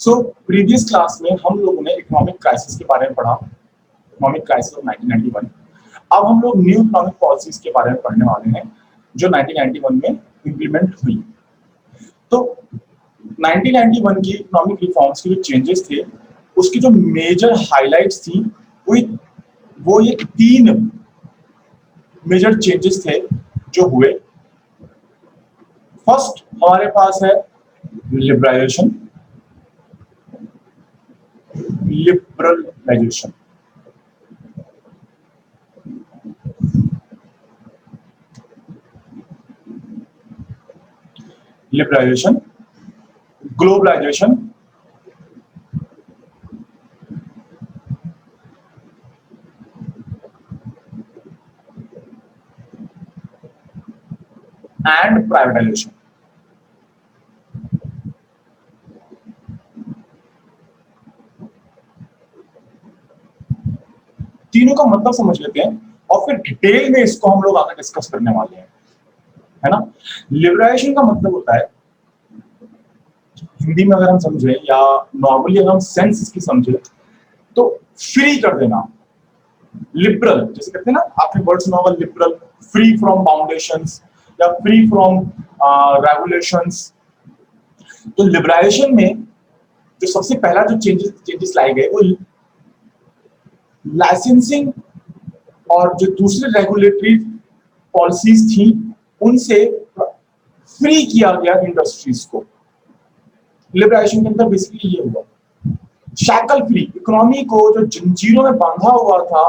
So previous class में हम लोगों ने इकोनॉमिक क्राइसिस के बारे में पढ़ा, इकोनॉमिक क्राइसिस ऑफ 1991। अब हम लोग न्यू इकोनॉमिक पॉलिसीज के बारे में पढ़ने वाले हैं जो 1991 में इम्प्लीमेंट हुई। तो 1991 की इकोनॉमिक रिफॉर्म्स के जो चेंजेस थे उसकी जो मेजर हाइलाइट्स थी वो ये 3 मेजर चेंजेस थे जो हुए। फर्स्ट हमारे पास है liberalisation. Liberalisation, globalisation and privatisation. तीनों का मतलब समझ लेते हैं और फिर डिटेल में इसको हम लोग आगे डिस्कस करने वाले हैं, है ना। लिबरलाइजेशन का मतलब होता है, हिंदी में अगर हम समझे या नॉर्मली अगर हम सेंस इसकी समझे तो फ्री कर देना। लिबरल जैसे कहते हैं ना, आपने वर्ड सुना होगा लिबरल, फ्री फ्रॉम बाउंडेशंस या फ्री फ्रॉम रेगुलेशंस। तो लिबरलाइजेशन में जो सबसे पहला जो चेंजेस लाए गए वो लाइसेंसिंग और जो दूसरे रेगुलेटरी पॉलिसीज थी उनसे फ्री किया गया इंडस्ट्रीज को। लिबरलाइजेशन के अंदर बेसिकली ये हुआ, शैकल फ्री, इकोनॉमी को जो जंजीरों में बांधा हुआ था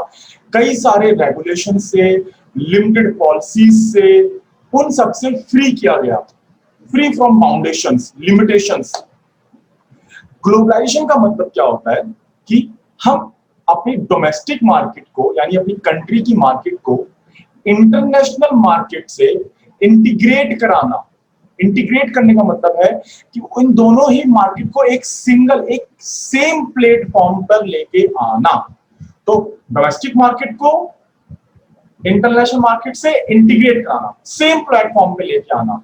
कई सारे रेगुलेशन से, लिमिटेड पॉलिसीज से, उन सब से फ्री किया गया, free from boundations, limitations. Globalisation का मतलब क्या होता है कि हम अपनी डोमेस्टिक मार्केट को यानी अपनी कंट्री की मार्केट को इंटरनेशनल मार्केट से इंटीग्रेट कराना। इंटीग्रेट करने का मतलब है कि इन दोनों ही मार्केट को एक सेम प्लेटफॉर्म पर लेके आना। तो डोमेस्टिक मार्केट को इंटरनेशनल मार्केट से इंटीग्रेट कराना, सेम प्लेटफॉर्म पे लेके आना।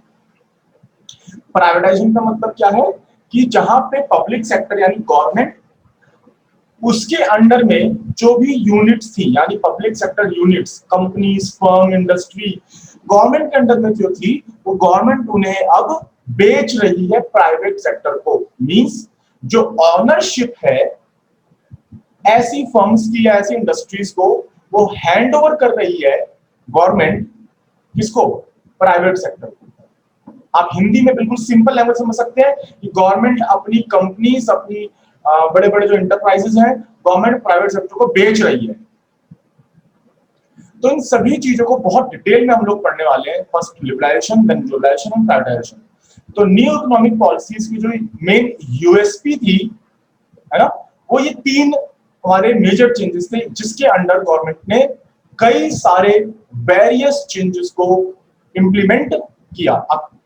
प्राइवेटाइजेशन का मतलब क्या है कि जहां पे पब्लिक सेक्टर यानी गवर्नमेंट, उसके अंडर में जो भी यूनिट्स थी यानी public sector units, companies, firm, industry, government के अंडर में जो थी वो गवर्नमेंट उन्हें अब बेच रही है प्राइवेट सेक्टर को। मींस जो ऑनरशिप है ऐसी फर्म्स की या ऐसी इंडस्ट्रीज को वो हैंड ओवर कर रही है गवर्नमेंट, किसको? प्राइवेट सेक्टर को। आप हिंदी में बिल्कुल सिंपल लैंग्वेज समझ सकते हैं कि गवर्नमेंट अपनी कंपनीज, अपनी बड़े बड़े जो इंटरप्राइजेस हैं, गवर्नमेंट प्राइवेट सेक्टर को बेच रही है। तो इन सभी चीजों को बहुत डिटेल में हम लोग पढ़ने वाले हैं। First liberalisation, then globalisation and privatisation. तो न्यू इकोनॉमिक पॉलिसीज की जो मेन यूएसपी थी, है ना, वो ये 3 हमारे मेजर चेंजेस थे जिसके अंडर गवर्नमेंट ने कई सारे वेरियस चेंजेस को इंप्लीमेंट किया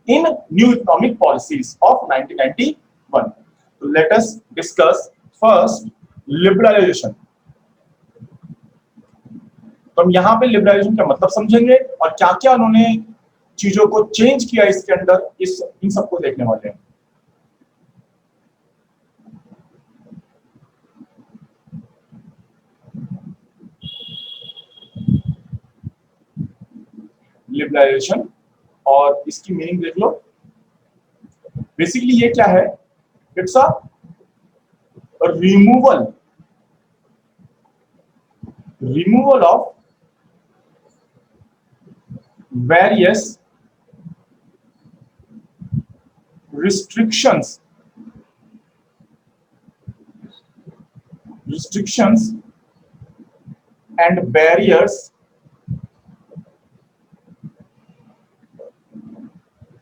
in new economic policies of 1991। तो let us discuss first liberalisation. तो हम यहाँ पे लिबरलाइजेशन का मतलब समझेंगे और क्या क्या उन्होंने चीजों को चेंज किया इसके अंदर, इन सबको देखने वाले हैं। लिबरलाइजेशन और इसकी मीनिंग देख लो। बेसिकली ये क्या है? It's a removal of various restrictions and barriers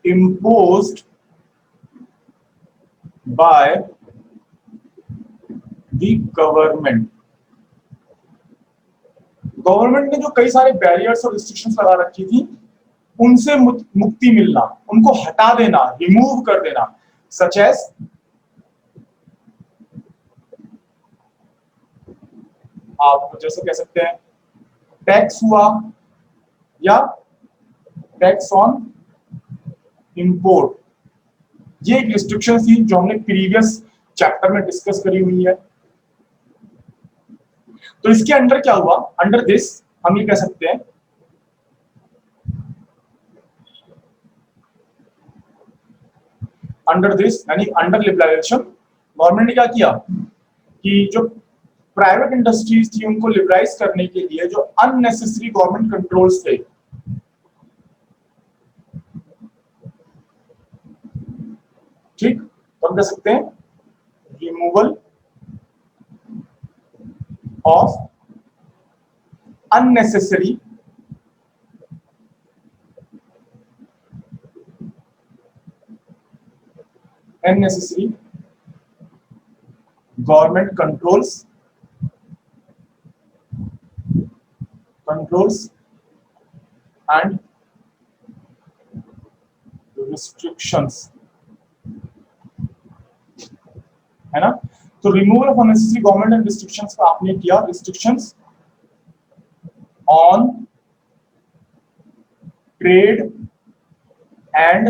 imposed by the government। Government ने जो कई सारे बैरियर्स और रिस्ट्रिक्शंस लगा रखी थी उनसे मुक्ति मिलना, उनको हटा देना, रिमूव कर देना। सच एज आप जैसे कह सकते हैं टैक्स हुआ या टैक्स ऑन इंपोर्ट, ये एक रिस्ट्रिक्शन थी जो हमने प्रीवियस चैप्टर में डिस्कस करी हुई है। तो इसके अंडर क्या हुआ, अंडर दिस हम ये कह सकते हैं अंडर दिस यानी अंडर लिबरलाइजेशन गवर्नमेंट ने क्या किया कि जो प्राइवेट इंडस्ट्रीज थी उनको लिबरलाइज करने के लिए जो अननेसेसरी गवर्नमेंट कंट्रोल्स थे, ठीक, तो हम कह सकते हैं removal of unnecessary government controls and restrictions, है ना। तो removal of unnecessary government and restrictions का आपने किया, restrictions on trade and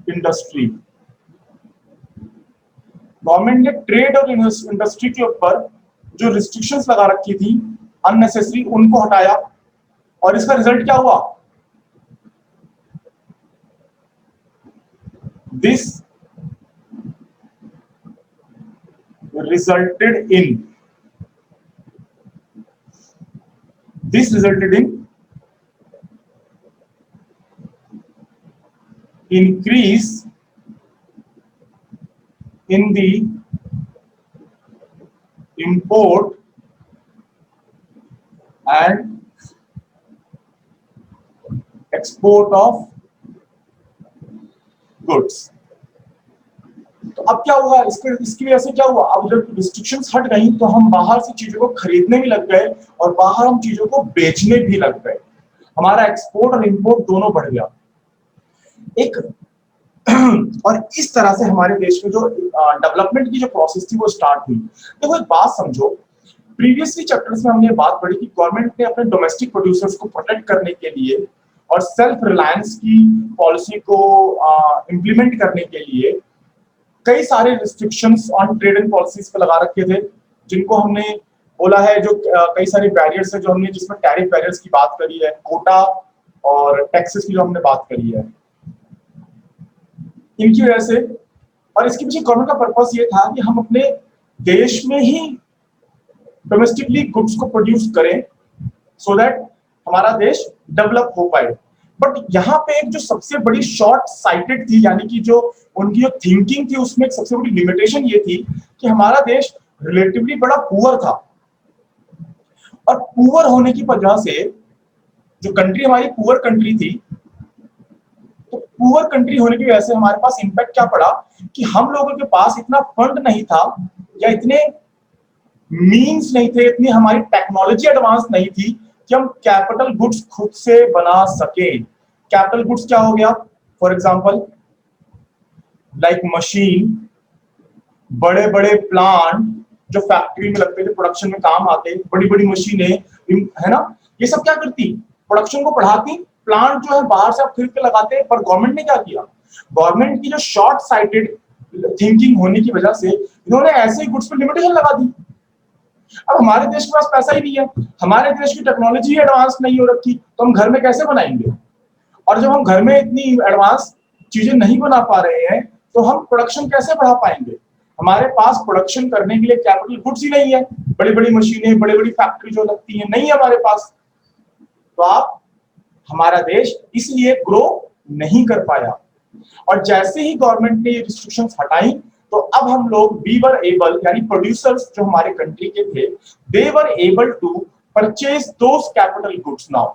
industry. Government ने ट्रेड और इंडस्ट्री के ऊपर जो रिस्ट्रिक्शंस लगा रखी थी अननेसेसरी, उनको हटाया, और इसका रिजल्ट क्या हुआ, this resulted in increase in the import and export of goods। तो अब क्या हुआ, इसकी वजह से क्या हुआ, अब जब रिस्ट्रिक्शंस हट गई तो हम बाहर से चीजों को खरीदने भी लग गए और बाहर हम चीजों को बेचने भी लग गए, हमारा एक्सपोर्ट और इंपोर्ट दोनों बढ़ गया एक। और इस तरह से हमारे देश में जो डेवलपमेंट की जो प्रोसेस थी वो स्टार्ट हुई। देखो एक बात समझो, प्रीवियसली चैप्टर्स में हमने बात पढ़ी कि गवर्नमेंट ने अपने डोमेस्टिक प्रोड्यूसर्स को प्रोटेक्ट करने के लिए और सेल्फ रिलायंस की पॉलिसी को इंप्लीमेंट करने के लिए कई सारे restrictions on trade and policies पे लगा रखे थे, जिनको हमने बोला है जो कई सारे बैरियर्स है जो हमने, जिसमें टैरिफ बैरियर्स की बात करी है, कोटा और टैक्सेस की जो हमने बात करी है, इनकी वजह से। और इसके पीछे गवर्नमेंट का पर्पस ये था कि हम अपने देश में ही डोमेस्टिकली गुड्स को प्रोड्यूस करें सो दैट हमारा देश डेवलप हो पाए। बट यहाँ पे एक जो सबसे बड़ी शॉर्ट साइटेड थी, यानी कि जो उनकी जो थिंकिंग थी उसमें एक सबसे बड़ी लिमिटेशन ये थी कि हमारा देश रिलेटिवली बड़ा पुअर था, और पुअर होने की वजह से जो कंट्री हमारी पुअर कंट्री थी, तो पुअर कंट्री होने की वजह से हमारे पास इंपैक्ट क्या पड़ा कि हम लोगों के पास इतना फंड नहीं था या इतने मीन्स नहीं थे, इतनी हमारी टेक्नोलॉजी एडवांस नहीं थी कि हम कैपिटल गुड्स खुद से बना सके। कैपिटल गुड्स क्या हो गया, फॉर एग्जांपल लाइक मशीन, बड़े बड़े प्लांट जो फैक्ट्री में लगते थे, प्रोडक्शन में काम आते, बड़ी बड़ी मशीनें, है ना, ये सब क्या करती, प्रोडक्शन को बढ़ाती। प्लांट जो है बाहर से आप खरीद के लगाते, पर गवर्नमेंट ने क्या किया, गवर्नमेंट की जो शॉर्ट साइटेड थिंकिंग होने की वजह से इन्होंने ऐसे गुड्स पर लिमिटेशन लगा दी। अब हमारे देश के पास पैसा ही नहीं है, हमारे देश की टेक्नोलॉजी एडवांस नहीं हो रखी, तो हम घर में कैसे बनाएंगे, और जब हम घर में इतनी एडवांस चीजें नहीं बना पा रहे हैं तो हम प्रोडक्शन कैसे बढ़ा पाएंगे। हमारे पास प्रोडक्शन करने के लिए कैपिटल गुड्स ही नहीं है, बड़ी बड़ी मशीनें, बड़ी बड़ी फैक्ट्री जो लगती है नहीं है हमारे पास, तो आप हमारा देश इसलिए ग्रो नहीं कर पाया। और जैसे ही गवर्नमेंट ने ये रिस्ट्रिक्शंस हटाई तो अब हम लोग वी वर एबल, यानी प्रोड्यूसर्स जो हमारे कंट्री के थे, they were able to purchase those capital goods now.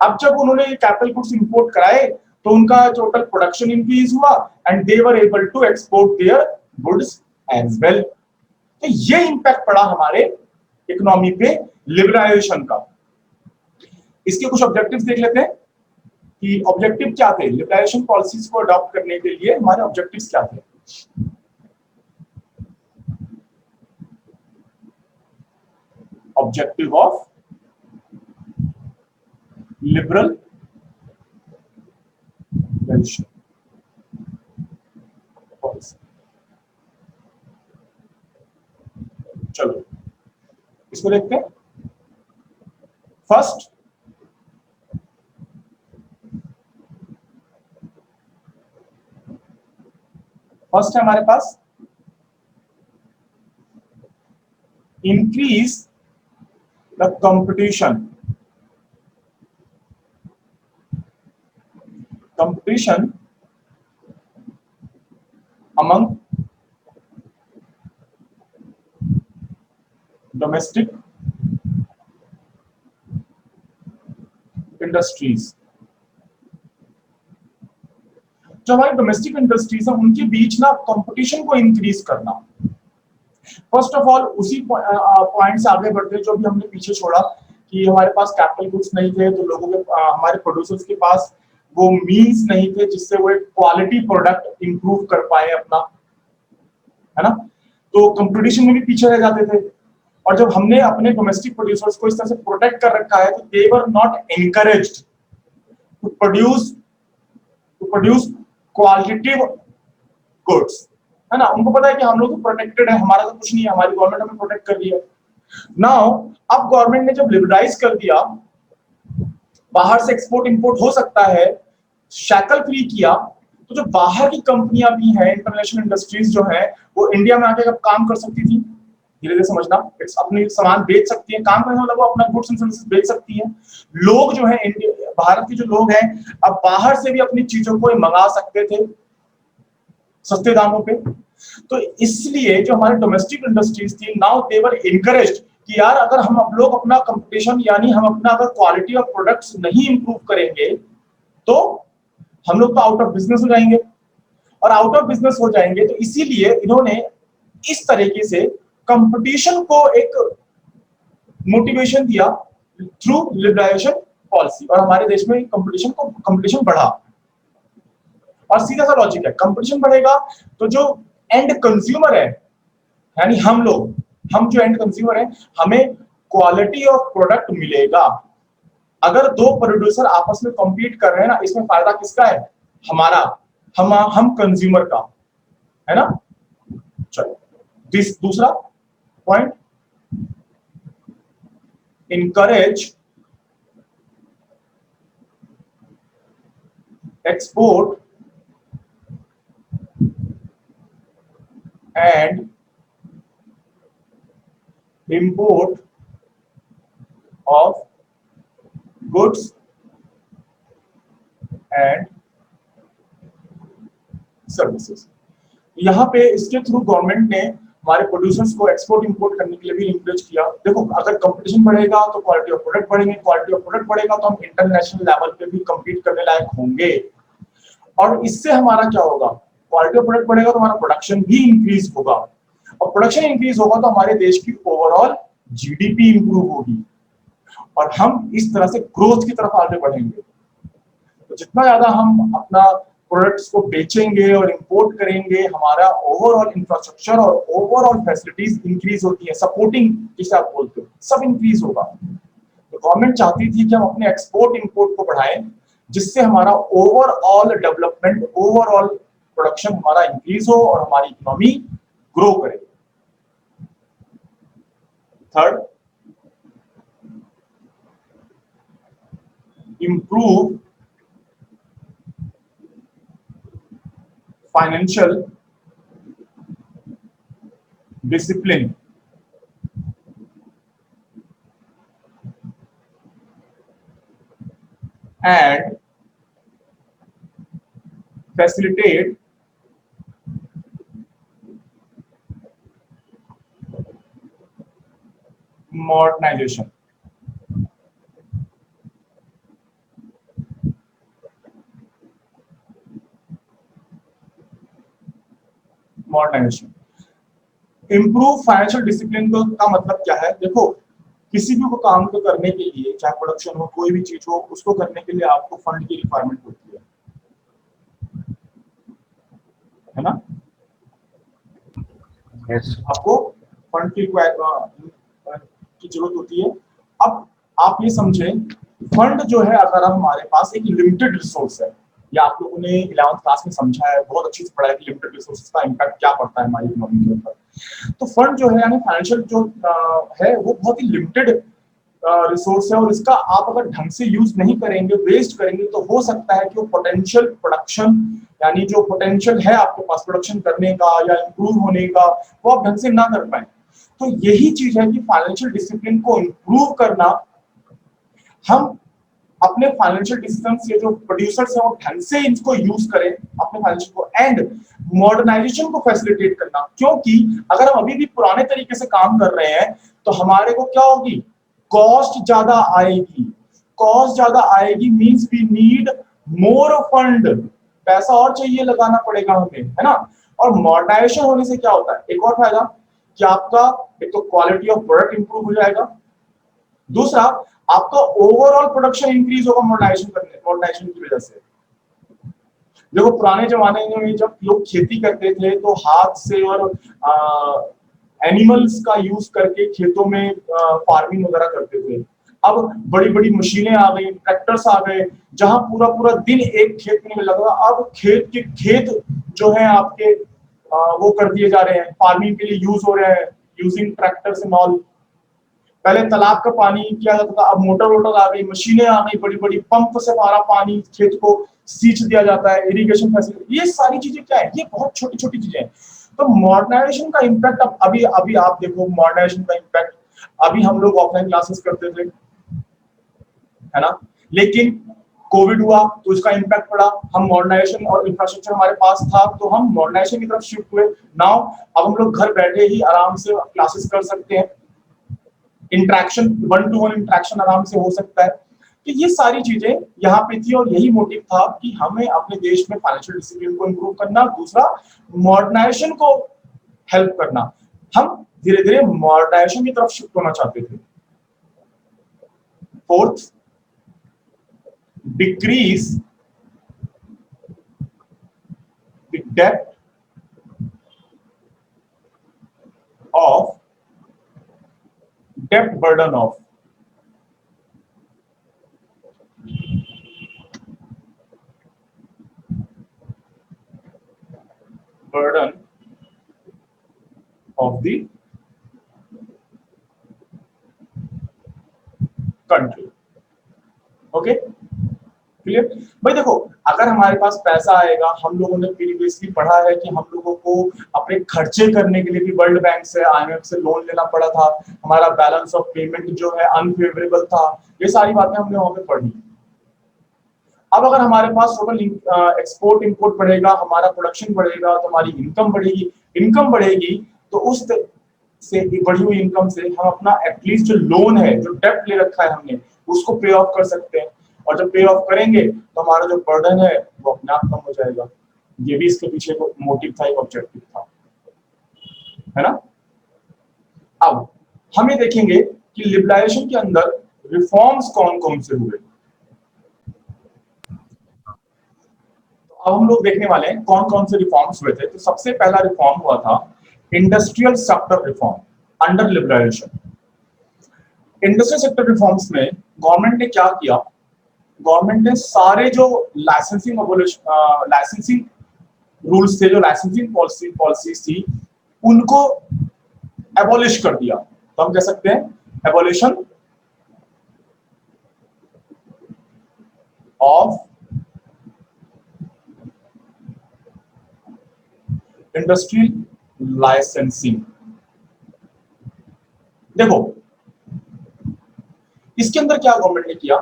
अब जब उन्होंने ये कैपिटल गुड्स इंपोर्ट कराए तो उनका टोटल प्रोडक्शन इंक्रीज हुआ and they were able to export their goods as well. तो ये इंपैक्ट पड़ा हमारे इकोनॉमी पे लिबरलाइजेशन का। इसके कुछ ऑब्जेक्टिव्स देख लेते हैं कि ऑब्जेक्टिव क्या थे लिबरलाइजेशन पॉलिसीज को अडॉप्ट करने के लिए, हमारे ऑब्जेक्टिव्स क्या थे। ऑब्जेक्टिव ऑफ लिबरलाइजेशन, चलो इसको देखते हैं। फर्स्ट है हमारे पास increase the competition among domestic industries. जो हमारी डोमेस्टिक इंडस्ट्रीज है उनके बीच ना कंपटीशन को इंक्रीज करना। फर्स्ट ऑफ ऑल उसी पॉइंट से आगे बढ़ते हैं जो भी हमने पीछे छोड़ा कि हमारे पास कैपिटल गुड्स नहीं थे, तो लोगों के हमारे प्रोड्यूसर्स के पास वो मीन्स नहीं थे जिससे वो एक क्वालिटी प्रोडक्ट इंप्रूव कर पाए अपना, है ना। तो कंपटीशन में भी पीछे रह जाते थे। और जब हमने अपने डोमेस्टिक प्रोड्यूसर्स को इस तरह से प्रोटेक्ट कर रखा है तो they were not encouraged to produce qualitative goods, है ना। उनको पता है कि हम लोग तो प्रोटेक्टेड है, हमारा तो कुछ नहीं है, हमारी गवर्नमेंट हमें प्रोटेक्ट कर रही है। नाउ अब गवर्नमेंट ने जब लिबरलाइज कर दिया, बाहर से एक्सपोर्ट इंपोर्ट हो सकता है, शैकल फ्री किया, तो जो बाहर की कंपनियां भी हैं, इंटरनेशनल इंडस्ट्रीज जो है, वो इंडिया में आके काम कर सकती थी। धीरे धीरे समझना, अपनी सामान बेच सकती है, काम करने वाला वो अपना गुड्स एंड सर्विसेज बेच सकती है। लोग जो है भारत के जो लोग हैं अब बाहर से भी अपनी चीजों को मंगा सकते थे सस्ते दामों पे। तो इसलिए जो हमारे डोमेस्टिक इंडस्ट्रीज थी, नाउ दे वर एनकरेज्ड कि यार अगर हम अब लोग अपना कंपटीशन यानी हम अपना अगर क्वालिटी ऑफ प्रोडक्ट्स नहीं इंप्रूव करेंगे तो हम लोग तो आउट ऑफ बिजनेस हो जाएंगे, और आउट ऑफ बिजनेस हो जाएंगे तो इसीलिए इन्होंने इस तरीके से कंपटीशन को एक मोटिवेशन दिया थ्रू लिबरलाइजेशन पॉलिसी, और हमारे देश में कंपटीशन बढ़ा। और सीधा सा लॉजिक है, कंपटीशन बढ़ेगा तो जो एंड कंज्यूमर है, यानी हम जो एंड कंज्यूमर है, हमें क्वालिटी ऑफ प्रोडक्ट मिलेगा। अगर दो प्रोड्यूसर आपस में कॉम्पीट कर रहे हैं ना, इसमें फायदा किसका है? हमारा, हम कंज्यूमर का, है ना। चलो दूसरा point, encourage export and import of goods and services. यहाँ पे इसके थ्रू गवर्नमेंट ने हमारे प्रोड्यूसर्स को एक्सपोर्ट इंपोर्ट करने के लिए भी इंकरेज किया। देखो अगर कंपटीशन बढ़ेगा तो क्वालिटी ऑफ प्रोडक्ट बढ़ेंगे, क्वालिटी ऑफ प्रोडक्ट बढ़ेगा तो हम इंटरनेशनल लेवल पे भी compete करने लायक होंगे, और इससे हमारा क्या होगा, क्वालिटी ऑफ प्रोडक्ट बढ़ेगा तो हमारा प्रोडक्शन भी इंक्रीज होगा, और प्रोडक्शन इंक्रीज होगा तो हमारे देश की ओवरऑल जीडीपी इंप्रूव होगी, और हम इस तरह से ग्रोथ की तरफ आगे बढ़ेंगे। तो जितना ज्यादा हम अपना प्रोडक्ट्स को बेचेंगे और इंपोर्ट करेंगे, हमारा ओवरऑल इंफ्रास्ट्रक्चर और ओवरऑल फैसिलिटीज इंक्रीज होती है, सपोर्टिंग जिसे आप बोलते हो, सब इंक्रीज होगा। तो गवर्नमेंट चाहती थी कि हम अपने एक्सपोर्ट इंपोर्ट को बढ़ाएं, जिससे हमारा ओवरऑल डेवलपमेंट, ओवरऑल प्रोडक्शन हमारा इंक्रीज हो और हमारी इकोनॉमी ग्रो करे। Third, improve financial discipline and facilitate modernization। Modernisation, improve financial discipline का मतलब क्या है? देखो किसी भी को काम को करने के लिए, चाहे प्रोडक्शन हो, कोई भी चीज हो, उसको करने के लिए आपको फंड की रिक्वायरमेंट होती है ना। yes. आपको फंड की जरूरत होती है। अब आप ये समझें, फंड जो है अगर हमारे पास एक लिमिटेड रिसोर्स है, या आप लोगों ने 11th क्लास में समझा है, बहुत अच्छी से पढ़ा है कि लिमिटेड रिसोर्सेज का इम्पैक्ट क्या पड़ता है हमारी इकोनॉमी के ऊपर। तो फंड जो है यानी फाइनेंशियल जो है वो बहुत ही लिमिटेड रिसोर्स है, और इसका आप अगर ढंग से यूज नहीं करेंगे, वेस्ट करेंगे, तो हो सकता है कि वो पोटेंशियल प्रोडक्शन यानी जो पोटेंशियल है आपके पास प्रोडक्शन करने का या इंप्रूव होने का, वो आप ढंग से ना कर पाए। तो यही चीज है कि फाइनेंशियल डिसिप्लिन को इंप्रूव करना, हम अपने फाइनेंशियल डिसीजन से जो प्रोड्यूसर्स हैं वो ढंग से इनको यूज करें अपने फाइनेंशियल को, एंड मॉडर्नाइजेशन को फैसिलिटेट करना। क्योंकि अगर हम अभी भी पुराने तरीके से काम कर रहे हैं तो हमारे को क्या होगी, कॉस्ट ज्यादा आएगी। कॉस्ट ज्यादा आएगी means we need more fund, पैसा और चाहिए लगाना पड़ेगा हमें, है ना। और मॉडर्नाइजेशन होने से क्या होता है, एक और फायदा कि आपका एक तो क्वालिटी ऑफ प्रोडक्ट इंप्रूव हो जाएगा, दूसरा आपका ओवरऑल प्रोडक्शन इंक्रीज होगा मॉडर्नाइजेशन की वजह से। देखो पुराने जमाने में जब लोग खेती करते थे तो हाथ से और एनिमल्स का यूज करके खेतों में फार्मिंग वगैरह करते थे। अब बड़ी बड़ी मशीनें आ गई, ट्रैक्टर्स आ गए, जहां पूरा पूरा दिन एक खेत में लगा। अब खेत जो है आपके वो कर दिए जा रहे हैं, फार्मिंग के लिए यूज हो रहे हैं यूजिंग ट्रैक्टर्स एंड ऑल। पहले तालाब का पानी किया जाता था, अब मोटर वोटर आ गई, मशीनें आ गई, बड़ी बड़ी पंप से सारा पानी खेत को सींच दिया जाता है, इरिगेशन फैसिलिटी। ये सारी चीजें क्या है, ये बहुत छोटी छोटी चीजें हैं। तो मॉडर्नाइजेशन का इम्पैक्ट अब अभी अभी आप देखो, मॉडर्नाइजेशन का इम्पैक्ट अभी हम लोग ऑफलाइन क्लासेस करते थे, है ना, लेकिन कोविड हुआ तो इसका इम्पैक्ट पड़ा। हम मॉडर्नाइजेशन और इंफ्रास्ट्रक्चर हमारे पास था तो हम मॉडर्नाइजेशन की तरफ शिफ्ट हुए। नाउ अब हम लोग घर बैठे ही आराम से क्लासेस कर सकते हैं, interaction, one two one interaction आराम से हो सकता है। तो ये सारी चीजें यहाँ पे थी, और यही मोटिव था कि हमें अपने देश में फाइनेंशियल डिसिप्लिन को इंप्रूव करना, दूसरा मॉडर्नाइजेशन को हेल्प करना। हम धीरे धीरे मॉडर्नाइजेशन की तरफ शिफ्ट होना चाहते थे। Fourth, decrease the depth of depth burden of burden of the country। Okay, clear भाई। देखो अगर हमारे पास पैसा आएगा, हम लोगों ने प्रीवियसली पढ़ा है कि हम लोगों को अपने खर्चे करने के लिए भी वर्ल्ड बैंक से, IMF से लोन लेना पड़ा था, हमारा बैलेंस ऑफ पेमेंट जो है अनफेवरेबल था, ये सारी बातें हमने वहां पे पढ़ी। अब अगर हमारे पास टोटल एक्सपोर्ट इंपोर्ट बढ़ेगा, हमारा प्रोडक्शन बढ़ेगा, तो हमारी इनकम बढ़ेगी। इनकम बढ़ेगी तो उस से बढ़ी हुई इनकम से हम अपना एटलीस्ट जो लोन है, जो डेब्ट ले रखा है हमने, उसको पे ऑफ कर सकते हैं। और जब पे ऑफ करेंगे तो हमारा जो बर्डन है वो अपने आप कम हो जाएगा। ये भी इसके पीछे को मोटिव था, एक ऑब्जेक्टिव था, है ना। अब हम ये देखेंगे कि लिबरलाइजेशन के अंदर रिफॉर्म्स कौन कौन से हुए। अब हम लोग देखने वाले हैं कौन कौन से रिफॉर्म्स हुए थे। तो सबसे पहला रिफॉर्म हुआ था industrial sector reform under liberalisation. Industrial sector reforms में गवर्नमेंट ने क्या किया, गवर्नमेंट ने सारे जो लाइसेंसिंग रूल्स थे, जो लाइसेंसिंग पॉलिसीज थी, उनको एबॉलिश कर दिया। तो हम कह सकते हैं एबॉलिशन ऑफ इंडस्ट्रियल लाइसेंसिंग। देखो इसके अंदर क्या गवर्नमेंट ने किया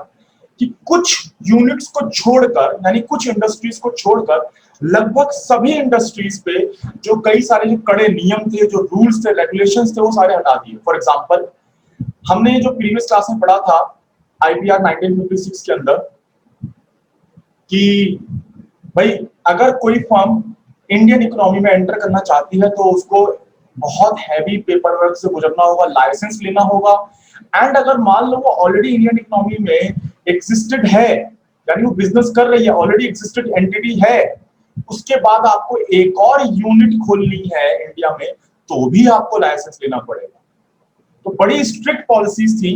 कि कुछ यूनिट्स को छोड़कर, यानी कुछ इंडस्ट्रीज को छोड़कर लगभग सभी इंडस्ट्रीज पे जो कई सारे जो कड़े नियम थे, जो रूल्स थे, रेगुलेशंस थे, वो सारे हटा दिए। फॉर एग्जांपल हमने जो प्रीवियस क्लास में पढ़ा था IPR 1956 के अंदर कि भाई अगर कोई फर्म इंडियन इकोनॉमी में एंटर करना चाहती है तो उसको बहुत हैवी पेपर वर्क से गुजरना होगा, लाइसेंस लेना होगा। एंड अगर मान लो वो ऑलरेडी इंडियन इकोनॉमी में एक्सिस्टेड है, यानी वो बिजनेस कर रही है, ऑलरेडी एक्सिस्टेड एंटिटी है, उसके बाद आपको एक और यूनिट खोलनी है इंडिया में, तो भी आपको लाइसेंस लेना पड़ेगा। तो बड़ी स्ट्रिक्ट पॉलिसीज थी,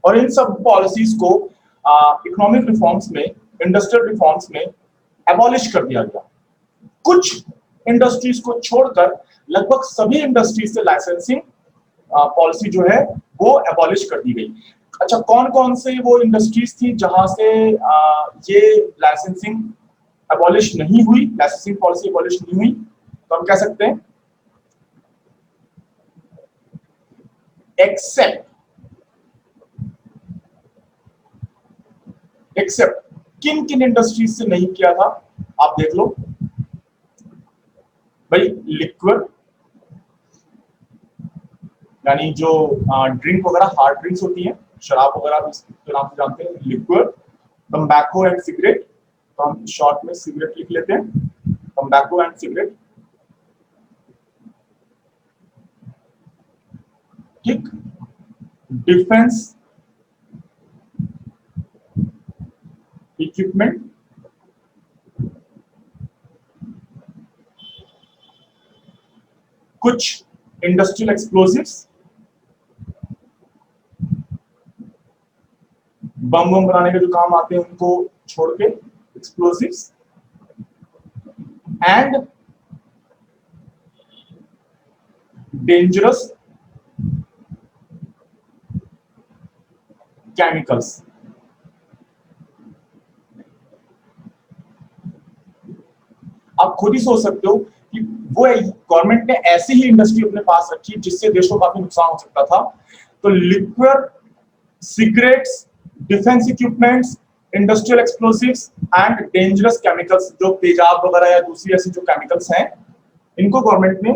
और इन सब पॉलिसीज को इकोनॉमिक रिफॉर्म्स में, इंडस्ट्रियल रिफॉर्म्स में एबॉलिश कर दिया गया। कुछ इंडस्ट्रीज को छोड़कर लगभग सभी इंडस्ट्रीज से लाइसेंसिंग पॉलिसी जो है वो एबॉलिश कर दी गई। अच्छा, कौन कौन से वो इंडस्ट्रीज थी जहां से ये लाइसेंसिंग एबॉलिश नहीं हुई, लाइसेंसिंग पॉलिसी एबॉलिश नहीं हुई? तो हम कह सकते हैं एक्सेप्ट किन किन इंडस्ट्रीज से नहीं किया था, आप देख लो भाई। लिक्विड यानी जो ड्रिंक वगैरह, हार्ड ड्रिंक्स होती हैं, शराब वगैरह भी इसके नाम से जानते हैं। लिक्विड, तंबाकू एंड सिगरेट, तो हम शॉर्ट में सिगरेट लिख लेते हैं, तंबाकू एंड सिगरेट। ठीक। डिफेंस इक्विपमेंट, कुछ इंडस्ट्रियल एक्सप्लोजिव्स, बम बम बनाने के जो काम आते हैं उनको छोड़ के, एक्सप्लोजिव्स, एंड डेंजरस केमिकल्स। आप खुद ही सोच सकते हो कि वो गवर्नमेंट ने ऐसी ही इंडस्ट्री अपने पास रखी जिससे देश को काफी नुकसान हो सकता था। तो liquid, cigarettes, defence equipments, industrial explosives and dangerous chemicals, जो तेजाब वगैरह या दूसरी ऐसी जो केमिकल्स हैं, इनको गवर्नमेंट ने,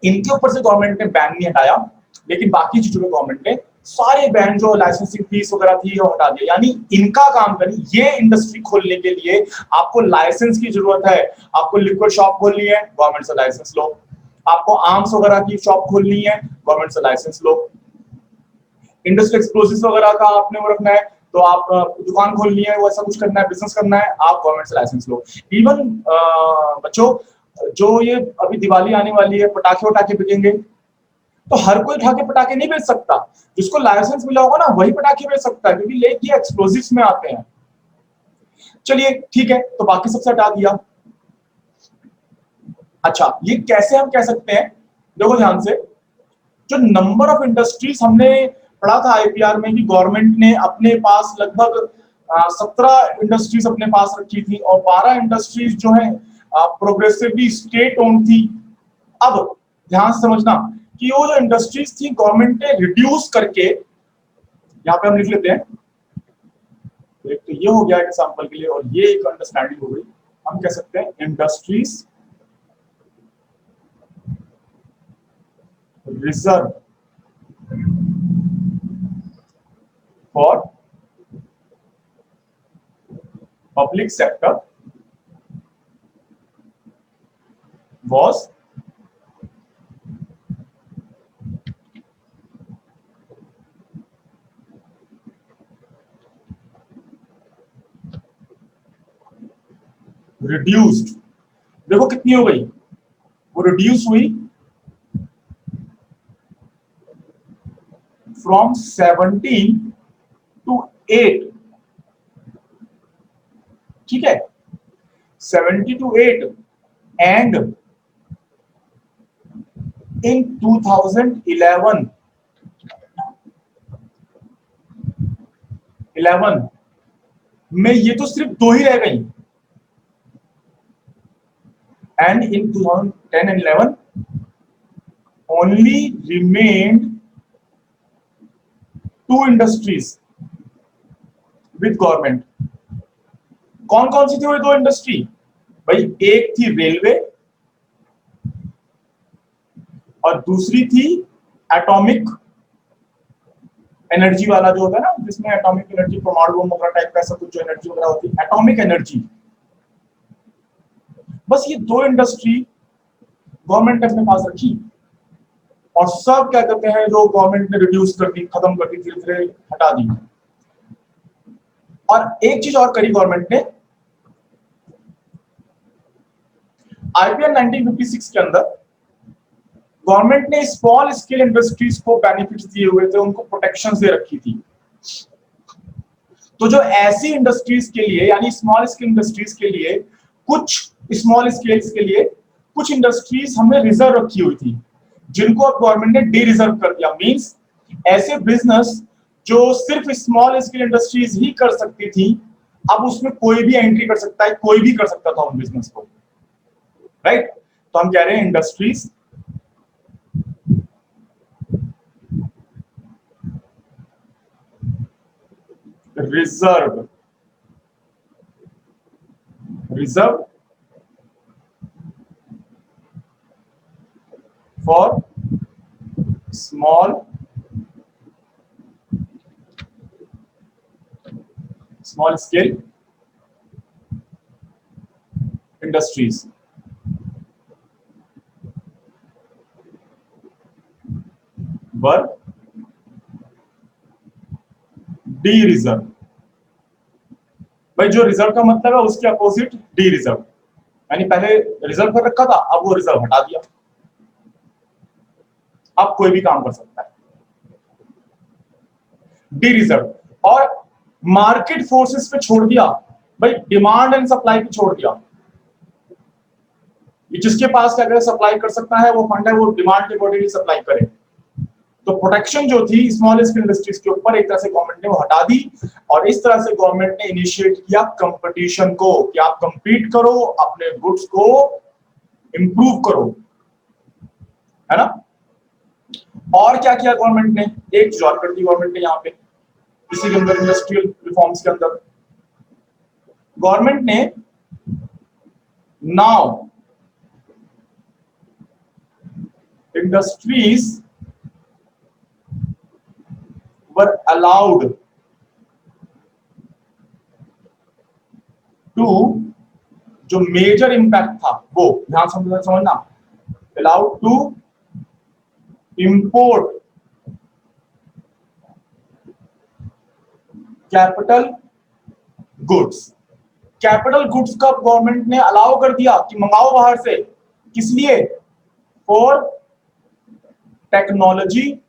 इनके ऊपर से गवर्नमेंट ने बैन नहीं हटाया, लेकिन बाकी चीजों में गवर्नमेंट ने सारे बैन जो लाइसेंसिंग फीस वगैरह थी वो हटा दिया। यानी इनका काम करी, ये इंडस्ट्री खोलने के लिए आपको लाइसेंस की जरूरत है। आपको लिक्विड शॉप खोलनी है, गवर्नमेंट से लाइसेंस लो। आपको आर्म्स वगैरह की शॉप खोलनी है, गवर्नमेंट से लाइसेंस लो। इंडस्ट्रियल एक्सप्लोसिव्स वगैरह का आपने वो रखना है, तो आप दुकान खोलनी है, वो ऐसा कुछ करना है, बिजनेस करना है, आप गवर्नमेंट से लाइसेंस लो। इवन बच्चों, जो ये अभी दिवाली आने वाली है, पटाखे वटाखे बिकेंगे, तो हर कोई उठा के पटाखे नहीं बेच सकता। जिसको लाइसेंस मिला होगा ना वही पटाखे बेच सकता है, क्योंकि ये एक्सप्लोजिव्स में आते हैं। चलिए ठीक है, तो बाकी सबसे हटा दिया। अच्छा, ये कैसे हम कह सकते हैं? देखो ध्यान से, जो नंबर ऑफ इंडस्ट्रीज हमने पढ़ा था आईपीआर में कि गवर्नमेंट ने अपने पास लगभग 17 इंडस्ट्रीज अपने पास रखी थी और 12 इंडस्ट्रीज जो है प्रोग्रेसिवली स्टेट ओन्ड थी। अब ध्यान से समझना कि वो जो इंडस्ट्रीज थी गवर्नमेंट ने रिड्यूस करके, यहां पे हम लिख लेते हैं, एक तो ये हो गया एग्जांपल के लिए, और ये एक अंडरस्टैंडिंग हो गई। हम कह सकते हैं industries reserve for public sector was reduced। देखो कितनी हो गई, वो रिड्यूस हुई फ्रॉम 17 to 8। ठीक है, 70 to 8, एंड in 2011 में ये तो सिर्फ 2 ही रह गई, and in 2010 and 11 only remained 2 industries with government। कौन कौन सी थी वो 2 इंडस्ट्री भाई? एक थी रेलवे और दूसरी थी एटॉमिक एनर्जी वाला जो होता है ना, जिसमें एटॉमिक एनर्जी, परमाणु बम वगैरह टाइप का ऐसा कुछ जो एनर्जी वगैरह होती है, एटॉमिक एनर्जी। बस ये 2 इंडस्ट्री गवर्नमेंट ने अपने पास रखी, और सब क्या कहते हैं जो गवर्नमेंट ने रिड्यूस कर दी, खत्म कर दी, धीरे धीरे हटा दी। और एक चीज और करी गवर्नमेंट ने, आईपीएल 1956 के अंदर गवर्नमेंट ने स्मॉल स्केल इंडस्ट्रीज को बेनिफिट्स दिए हुए थे, उनको प्रोटेक्शन दे रखी थी। तो जो ऐसी इंडस्ट्रीज के लिए यानी स्मॉल स्केल इंडस्ट्रीज के लिए कुछ स्मॉल स्केल्स के लिए कुछ इंडस्ट्रीज हमने रिजर्व रखी हुई थी, जिनको अब गवर्नमेंट ने डी रिजर्व कर दिया। मींस ऐसे बिजनेस जो सिर्फ स्मॉल स्केल इंडस्ट्रीज ही कर सकती थी, अब उसमें कोई भी एंट्री कर सकता है, कोई भी कर सकता था उन बिजनेस को, राइट। तो हम कह रहे हैं industries reserve for small scale industries. Were D reserve. भाई जो रिजर्व का मतलब है उसके अपोजिट डी रिजर्व, यानी पहले रिजर्व कर रखा था, अब वो रिजर्व हटा दिया, अब कोई भी काम कर सकता है। डी रिजर्व और मार्केट फोर्सेस पे छोड़ दिया, भाई डिमांड एंड सप्लाई पे छोड़ दिया। जिसके पास अगर सप्लाई कर सकता है वो फंड है, वो डिमांड के अकॉर्डिंगली सप्लाई करे। तो प्रोटेक्शन जो थी स्मॉल स्केल इंडस्ट्रीज के ऊपर एक तरह से गवर्नमेंट ने वो हटा दी, और इस तरह से गवर्नमेंट ने इनिशिएट किया कंपटीशन को कि आप कंपीट करो, अपने गुड्स को इंप्रूव करो, है ना। और क्या किया गवर्नमेंट ने, एक चीज और कर दी गवर्नमेंट ने यहाँ पे इसी के अंदर इंडस्ट्रियल रिफॉर्म्स के अंदर। गवर्नमेंट ने now industries were allowed to, जो मेजर इंपैक्ट था वो ध्यान समझना, allowed to import capital goods. Capital goods का गवर्नमेंट ने अलाउ कर दिया कि मंगाओ बाहर से, किस लिए, फॉर टेक्नोलॉजी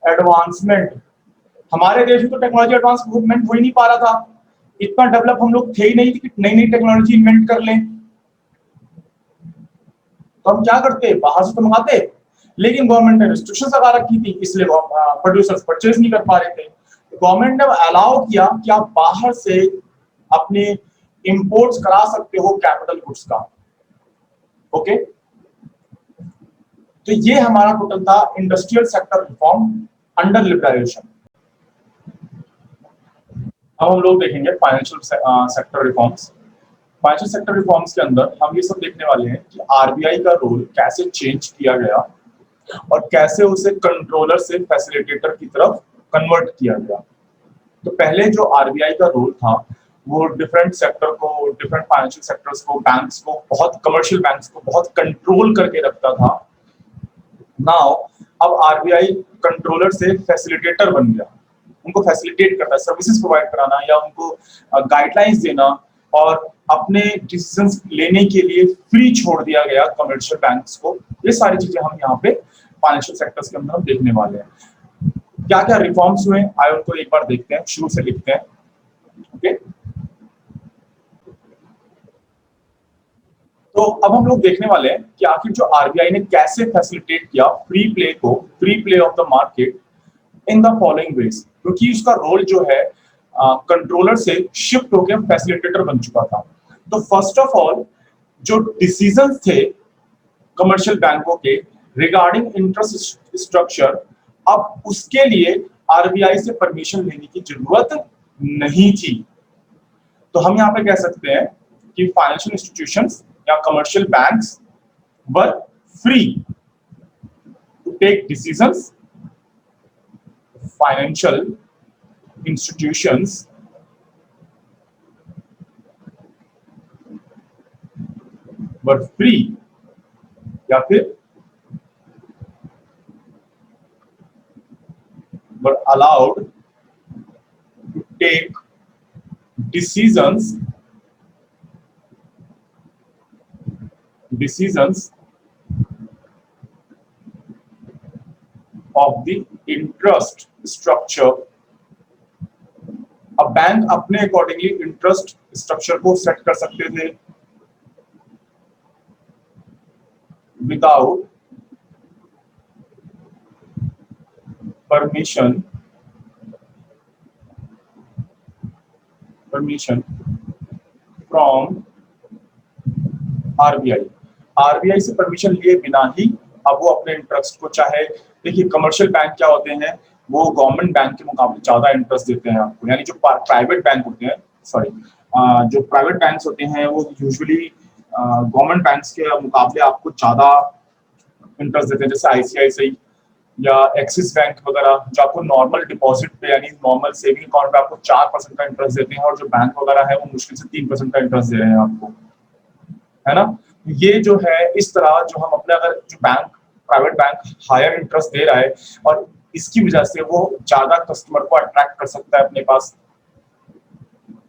एडवांसमेंट। हमारे देश में तो टेक्नोलॉजी एडवांसमेंट हो ही नहीं पा रहा था, इतना डेवलप हम लोग थे ही नहीं कि नई नई टेक्नोलॉजी इन्वेंट कर लें। तो हम क्या करते, बाहर से तो मंगाते, लेकिन गवर्नमेंट ने रिस्ट्रिक्शंस लगा रखी थी, इसलिए प्रोड्यूसर्स परचेज नहीं कर पा रहे थे। गवर्नमेंट ने अलाउ किया कि आप बाहर से अपने इंपोर्ट्स करा सकते हो कैपिटल गुड्स का। ओके, तो ये हमारा टोटल था industrial sector reform under liberalisation. अब हम लोग देखेंगे financial sector reforms. Financial sector reforms के अंदर हम ये सब देखने वाले हैं कि आरबीआई का रोल कैसे चेंज किया गया और कैसे उसे कंट्रोलर से फैसिलिटेटर की तरफ कन्वर्ट किया गया। तो पहले जो आरबीआई का रोल था वो डिफरेंट सेक्टर को, डिफरेंट फाइनेंशियल सेक्टर्स को, बैंक्स को, बहुत कमर्शियल बैंक्स को बहुत कंट्रोल करके रखता था। नाउ अब आरबीआई कंट्रोलर से फैसिलिटेटर बन गया, उनको फैसिलिटेट करता है, सर्विसेज प्रोवाइड कराना या उनको गाइडलाइंस देना, और अपने डिसीजंस लेने के लिए फ्री छोड़ दिया गया कमर्शियल बैंक्स को। ये सारी चीजें हम यहाँ पे फाइनेंशियल सेक्टर्स के अंदर हम देखने वाले हैं। क्या क्या रिफॉर्म्स हुए आए उनको एक बार देखते हैं, शुरू से लिखते हैं। ओके, तो अब हम लोग देखने वाले हैं कि आखिर जो आरबीआई ने कैसे फैसिलिटेट किया फ्री प्ले को, free play of the market in the following veg, क्योंकि उसका रोल जो है कंट्रोलर से शिफ्ट होकर फैसिलिटेटर बन चुका था। तो फर्स्ट ऑफ ऑल जो डिसीजंस थे कमर्शियल बैंकों के रिगार्डिंग इंटरेस्ट स्ट्रक्चर, अब उसके लिए आरबीआई से परमिशन लेने की जरूरत नहीं थी। तो हम यहाँ पे कह सकते हैं कि फाइनेंशियल इंस्टीट्यूशंस या commercial banks were free to take decisions, financial institutions were free या फिर were allowed to take decisions of the interest structure अब बैंक अपने अकॉर्डिंगली इंटरेस्ट स्ट्रक्चर को सेट कर सकते थे without permission from RBI. RBI से परमिशन लिए बिना ही अब वो अपने इंटरेस्ट को, चाहे देखिए कमर्शियल बैंक क्या होते हैं, वो गवर्नमेंट बैंक के मुकाबले ज्यादा इंटरेस्ट देते हैं आपको, यानी जो प्राइवेट बैंक होते हैं, सॉरी जो प्राइवेट बैंक्स होते हैं वो यूजुअली गवर्नमेंट बैंक्स के मुकाबले आपको ज्यादा इंटरेस्ट देते हैं, जैसे आईसीआईसीआई या एक्सिस बैंक वगैरह, जो आपको नॉर्मल डिपॉजिट पे यानी नॉर्मल सेविंग अकाउंट पे आपको 4% का इंटरेस्ट देते हैं, और जो बैंक वगैरह है वो मुश्किल से 3% का इंटरेस्ट दे रहे हैं आपको, है ना। ये जो है इस तरह जो हम अपने, अगर जो bank private bank higher interest दे रहा है और इसकी वजह से वो ज्यादा कस्टमर को अट्रैक्ट कर सकता है अपने पास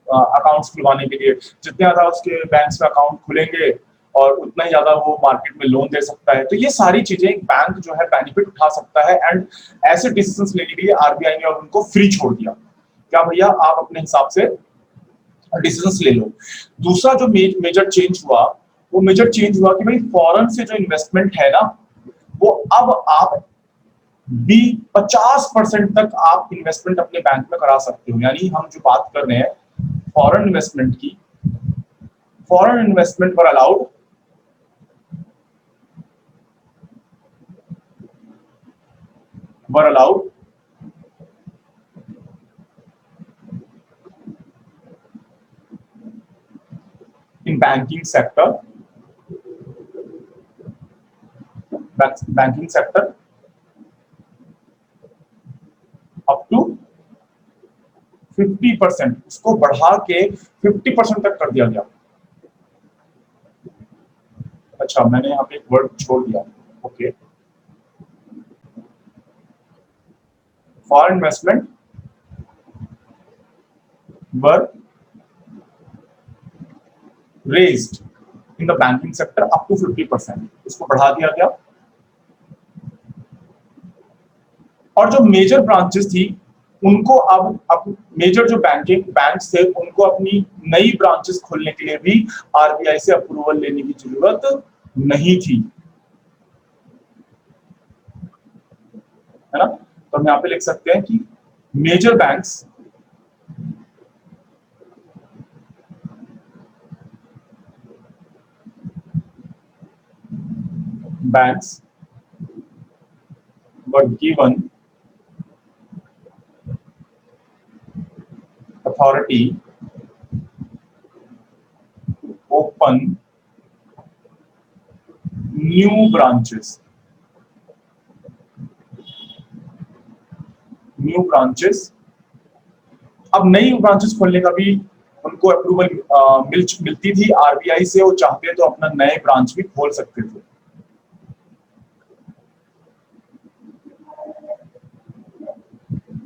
अकाउंट्स खुलवाने के लिए, जितने ज्यादा उसके बैंक्स में अकाउंट खुलेंगे और उतना ही ज्यादा वो मार्केट में लोन दे सकता है। तो ये सारी चीजें एक बैंक जो है बेनिफिट उठा सकता है, एंड ऐसे डिसीजंस लेने के लिए आरबीआई ने उनको फ्री छोड़ दिया, क्या भैया आप अपने हिसाब से डिसीजंस ले लो। दूसरा जो मेजर चेंज हुआ, वो मेजर चेंज हुआ कि भाई फॉरेन से जो इन्वेस्टमेंट है ना, वो अब आप भी 50% तक आप इन्वेस्टमेंट अपने बैंक में करा सकते हो। यानी हम जो बात कर रहे हैं फॉरेन इन्वेस्टमेंट की, फॉरेन इन्वेस्टमेंट पर allowed in banking sector up to 50%, उसको बढ़ा के 50% तक कर दिया गया। अच्छा मैंने यहाँ पे एक वर्ड छोड़ दिया, okay. Foreign investment were raised in the banking sector up to 50%, इसको बढ़ा दिया गया। और जो मेजर ब्रांचेस थी उनको अब मेजर जो बैंक्स थे उनको अपनी नई ब्रांचेस खोलने के लिए भी आरबीआई से अप्रूवल लेने की जरूरत नहीं थी, है ना। तो हम यहाँ पे लिख सकते हैं कि major banks were given authority to open new branches अब नई ब्रांचेस खोलने का भी उनको अप्रूवल मिलती थी आरबीआई से। वो चाहते तो अपना नए ब्रांच भी खोल सकते थे।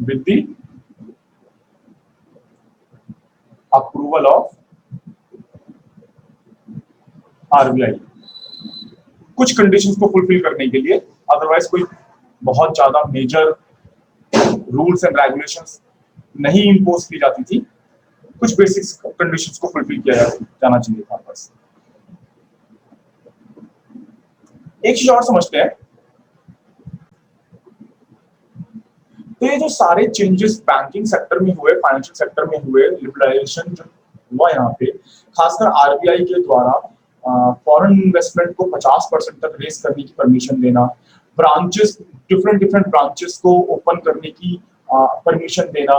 With the approval of RBI, कुछ कंडीशंस को फुलफिल करने के लिए, अदरवाइज कोई बहुत ज्यादा मेजर रूल्स एंड रेगुलेशंस नहीं इंपोज की जाती थी, कुछ बेसिक्स कंडीशंस को फुलफिल किया जाना चाहिए था बस। एक चीज और समझते हैं, तो ये जो सारे चेंजेस बैंकिंग सेक्टर में हुए, फाइनेंशियल सेक्टर में हुए, लिबरलाइजेशन जो हुआ यहाँ पे, खासकर आरबीआई के द्वारा फॉरेन इन्वेस्टमेंट को 50% तक रेस करने की परमिशन देना, ब्रांचेस डिफरेंट ब्रांचेस को ओपन करने की परमिशन देना,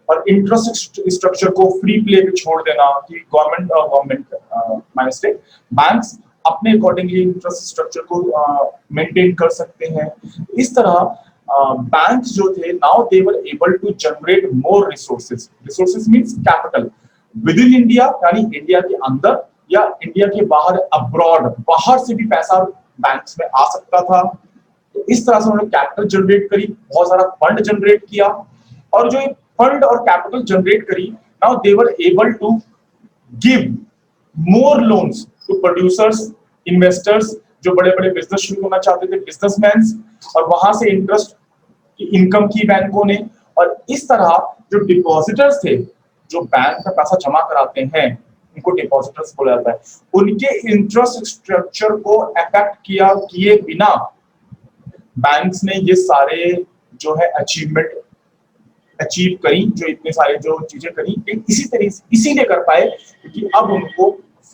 और इंटरेस्ट स्ट्रक्चर को फ्री प्ले पे छोड़ देना कि गवर्नमेंट माइस्टेक बैंक्स अपने अकॉर्डिंगली इंटरेस्ट स्ट्रक्चर को मेंटेन कर सकते हैं। इस तरह बैंक्स जो थे now they were able to generate more resources means capital within India, यानी इंडिया के अंदर या इंडिया के बाहर, अब्रॉड बाहर से भी पैसा बैंक्स में आ सकता था। तो इस तरह से उन्होंने कैपिटल जनरेट करी, बहुत सारा फंड जनरेट किया, और जो फंड और कैपिटल जनरेट करी, now they were able to give more loans to producers, investors, जो बड़े बड़े बिजनेस शुरू करना चाहते थे, बिजनेसमैन, और वहां से इंटरेस्ट की इनकम की बैंकों ने। और इस तरह जो डिपॉजिटर्स थे जो बैंक में पैसा जमा कराते हैं उनको डिपॉजिटर्स बोला जाता है, उनके इंटरेस्ट स्ट्रक्चर को अफेक्ट किए बिना बैंक्स ने ये सारे जो है अचीवमेंट अचीव करी, जो इतने सारे जो चीजें करी, इसी तरीके से इसीलिए कर पाए क्योंकि अब उनको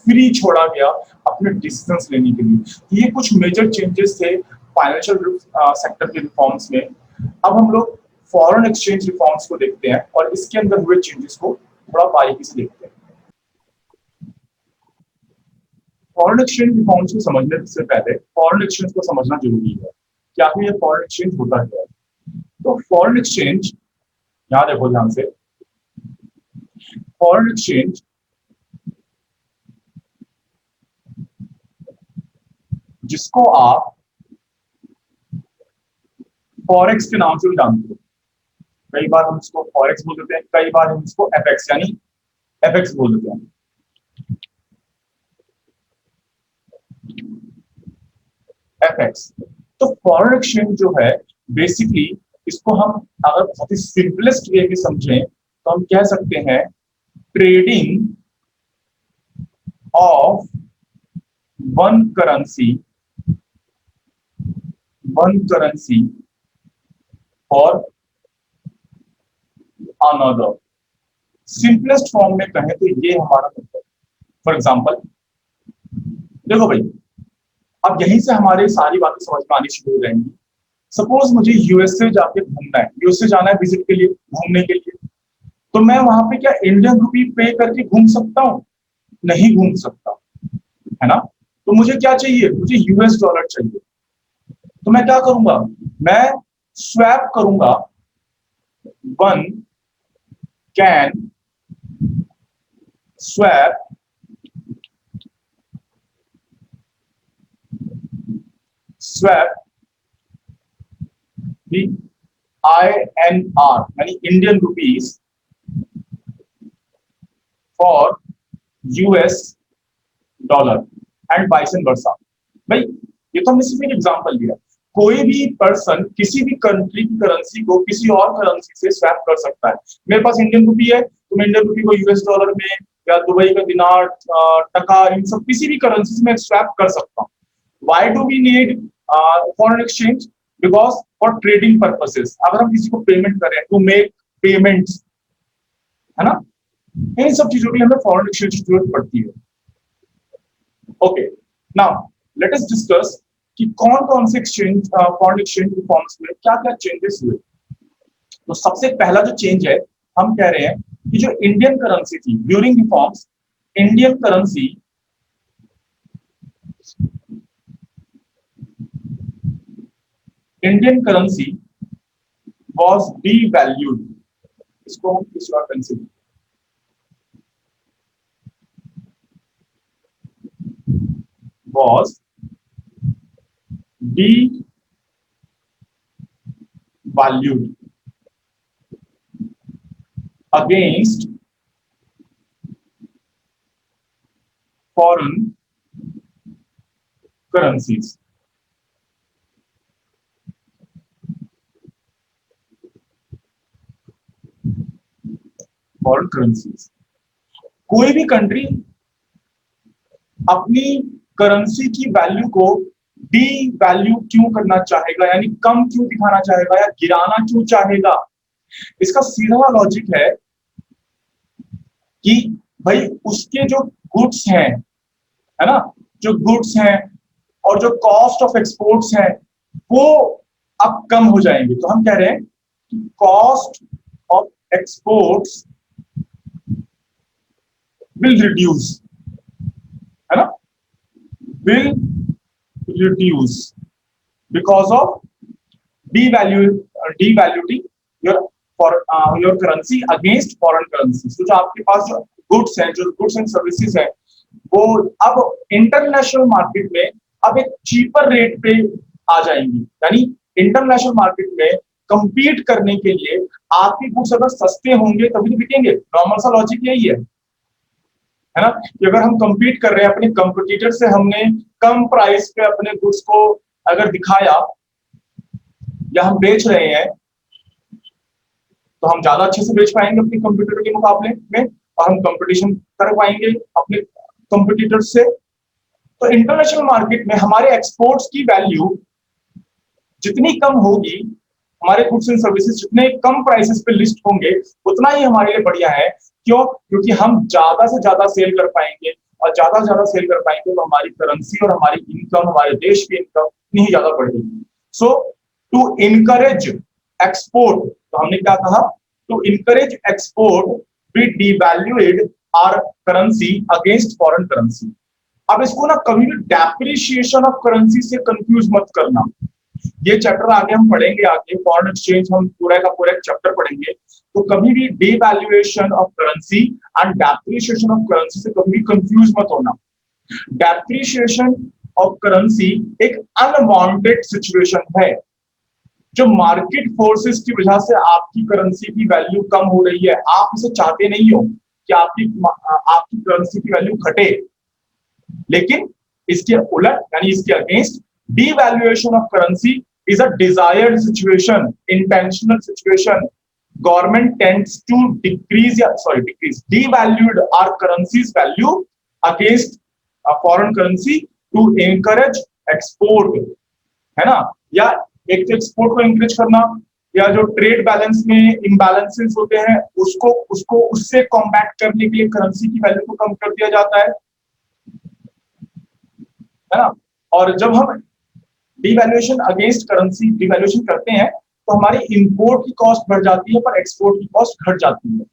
फ्री छोड़ा गया अपने डिसीजंस लेने के लिए। ये कुछ मेजर चेंजेस थे फाइनेंशियल सेक्टर के रिफॉर्म्स में। अब हम लोग फॉरेन एक्सचेंज रिफॉर्म्स को देखते हैं और इसके अंदर हुए चेंजेस को थोड़ा बारीकी से देखते हैं। फॉरेन एक्सचेंज रिफॉर्म्स को समझने से पहले फॉरेन एक्सचेंज को समझना जरूरी है कि आखिर ये फॉरेन एक्सचेंज होता क्या है। तो फॉरेन एक्सचेंज, याद देखो ध्यान से, फॉरेन एक्सचेंज जिसको आप फॉरेक्स के नाम से भी जानते हो, कई बार हम इसको फॉरेक्स बोल देते हैं, कई बार हम इसको एफएक्स यानी एफएक्स बोल देते हैं। एफएक्स तो फॉरेन एक्सचेंज जो है बेसिकली, इसको हम अगर बहुत ही सिंपलेस्ट वे में समझें तो हम कह सकते हैं trading of one currency for another. Simplest form में कहें तो ये हमारा मतलब। फॉर एग्जांपल देखो भाई, अब यहीं से हमारे सारी बातें समझ में आनी शुरू हो जाएंगी। सपोज मुझे यूएसए जाके घूमना है, यूएसए जाना है विजिट के लिए, घूमने के लिए, तो मैं वहां पे क्या इंडियन रुपी पे करके घूम सकता हूँ? नहीं घूम सकता, है ना। तो मुझे क्या चाहिए? मुझे यूएस डॉलर चाहिए। तो मैं क्या करूंगा? मैं स्वैप करूंगा। One can swap the INR यानी Indian rupees for US dollar and vice versa. भाई ये तो हमने सिर्फ एक एग्जांपल दिया। कोई भी पर्सन किसी भी कंट्री की करेंसी को किसी और करेंसी से स्वैप कर सकता है। मेरे पास इंडियन रुपी है तो मैं इंडियन रुपी को यूएस डॉलर में या दुबई का दिनार, टका, इन सब किसी भी करेंसी से मैं स्वैप कर सकता हूँ। Why do we need foreign exchange? Because for trading purposes, अगर हम किसी को पेमेंट करें to make payments, है ना, इन सब चीजों के लिए हमें फॉरेन एक्सचेंज की जरूरत पड़ती है। Okay, now let us discuss कि कौन कौन से एक्सचेंज फॉरेन एक्सचेंज रिफॉर्म्स में क्या क्या चेंजेस हुए। तो सबसे पहला जो चेंज है, हम कह रहे हैं कि जो इंडियन करेंसी थी during reforms, Indian currency was devalued। इसको हम किसी और consider, was devalued against foreign currencies। Foreign currencies, कोई भी कंट्री अपनी करेंसी की वैल्यू को डी वैल्यू क्यों करना चाहेगा, यानी कम क्यों दिखाना चाहेगा या गिराना क्यों चाहेगा? इसका सीधा लॉजिक है कि भाई उसके जो गुड्स हैं, है ना, जो गुड्स हैं और जो कॉस्ट ऑफ एक्सपोर्ट्स हैं वो अब कम हो जाएंगे। तो हम कह रहे हैं कि cost of exports will reduce, है ना, will reduce because of devaluing your currency against foreign currencies। तो जो आपके पास जो गुड्स हैं, जो गुड्स एंड सर्विसेज हैं, वो अब इंटरनेशनल मार्केट में अब एक चीपर रेट पे आ जाएंगी। यानी इंटरनेशनल मार्केट में कंपीट करने के लिए आपके गुड्स अगर सस्ते होंगे तभी तो बिकेंगे। नॉर्मल सा लॉजिक यही है ना, कि अगर हम compete कर रहे हैं अपने कंपटीटर से, हमने कम प्राइस पे अपने गुड्स को अगर दिखाया या हम बेच रहे हैं तो हम ज्यादा अच्छे से बेच पाएंगे अपने कंप्यूटर के मुकाबले में, और हम कंपटीशन कर पाएंगे अपने कंपटीटर से। तो इंटरनेशनल मार्केट में हमारे एक्सपोर्ट्स की वैल्यू जितनी कम होगी, हमारे गुड्स एंड सर्विसेज जितने कम प्राइसेस पे लिस्ट होंगे, उतना ही हमारे लिए बढ़िया है। क्यों? क्योंकि हम ज्यादा से ज्यादा सेल कर पाएंगे, और ज्यादा से ज्यादा सेल कर पाएंगे तो हमारी करेंसी और हमारी इनकम, हमारे देश की इनकम इतनी ही ज्यादा बढ़ेगी। सो टू इनकरेज एक्सपोर्ट, तो हमने क्या कहा, to encourage export we devalued our currency against foreign currency. अब इसको ना कभी भी डेप्रिसिएशन ऑफ करेंसी से कंफ्यूज मत करना। ये चैप्टर आगे हम पढ़ेंगे, आगे फॉरेन एक्सचेंज हम पूरा का पूरा चैप्टर पढ़ेंगे। तो कभी भी devaluation of currency and depreciation of currency से कभी भी कंफ्यूज मत होना। डेप्रिसिएशन ऑफ करेंसी एक अनवांटेड सिचुएशन है, जो मार्केट फोर्सेस की वजह से आपकी करेंसी की वैल्यू कम हो रही है। आप इसे चाहते नहीं हो कि आपकी करेंसी की वैल्यू घटे, लेकिन इसके उलट यानी इसके against devaluation of currency is a desired situation, intentional situation. Government tends to devalued our currency's value against a foreign currency to encourage export, है ना? या एक तो एक्सपोर्ट को encourage करना, या जो ट्रेड बैलेंस में इम्बैलेंसेस होते हैं उसको उससे कॉम्बैट करने के लिए करेंसी की वैल्यू को कम कर दिया जाता है ना? और जब हम डिवैल्यूएशन अगेंस्ट करेंसी डिवैल्यूएशन करते हैं तो हमारी इंपोर्ट की कॉस्ट बढ़ जाती है, पर एक्सपोर्ट की कॉस्ट घट जाती है।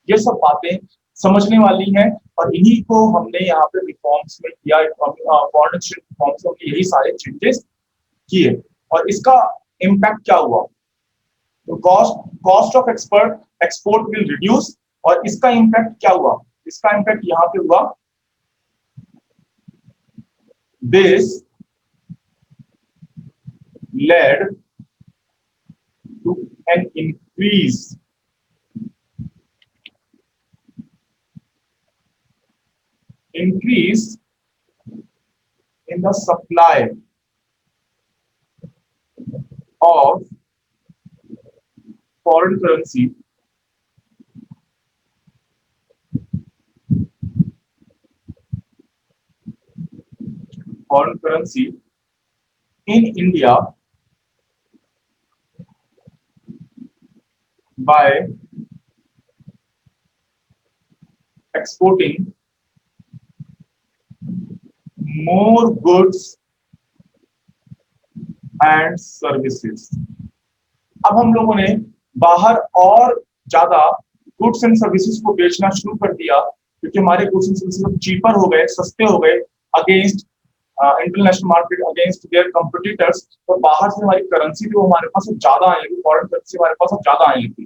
ये सब बातें समझने वाली हैं, और इन्हीं को हमने यहाँ पे रिफॉर्म्स में किया, फॉरेन एक्सचेंज रिफॉर्म्स में यही सारे चेंजेस किए। और इसका इम्पैक्ट क्या हुआ? तो cost of export will reduce. और इसका इम्पैक्ट क्या हुआ? इसका इम्पैक्ट यहाँ पे हुआ, this led to an increase in the supply of foreign currency in India by exporting more goods and services। अब हम लोगों ने बाहर और ज्यादा गुड्स एंड सर्विसेज को बेचना शुरू कर दिया, क्योंकि हमारे गुड्स एंड सर्विसेज चीपर हो गए, सस्ते हो गए against international market, against their competitors. तो बाहर से हमारी करेंसी भी हमारे पास ज्यादा आने लगी, फॉरेन करेंसी हमारे पास ज्यादा आने लगी।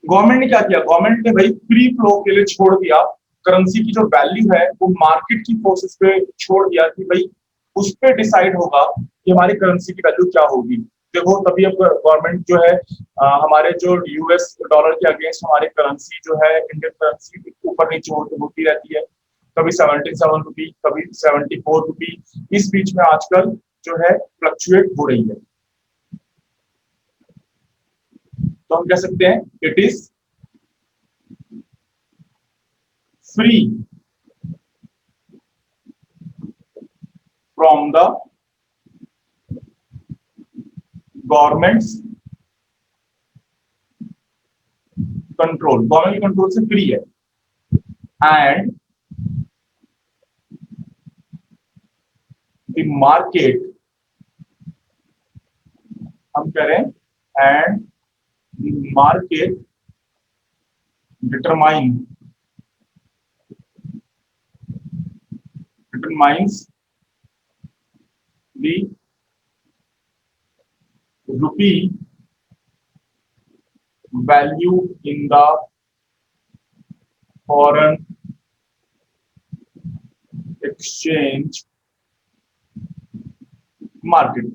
गवर्नमेंट ने क्या किया? गवर्नमेंट ने भाई फ्री फ्लो के लिए छोड़ दिया, करेंसी की जो वैल्यू है वो मार्केट की फोर्सेस पे छोड़ दिया कि भाई उस पे डिसाइड होगा कि हमारी करेंसी की वैल्यू क्या होगी। देखो तभी अब गवर्नमेंट जो है हमारे जो यूएस डॉलर के अगेंस्ट हमारी करेंसी जो है, इंडियन करेंसी ऊपर नीचे होती रहती है, कभी 77 रुपी, कभी 74 रुपी, इस बीच में आजकल जो है फ्लक्चुएट हो रही है। तो हम कह सकते हैं it is free from the governments control, government control से फ्री है। एंड द मार्केट, हम कह रहे हैं, and the market determines the rupee value in the foreign exchange market।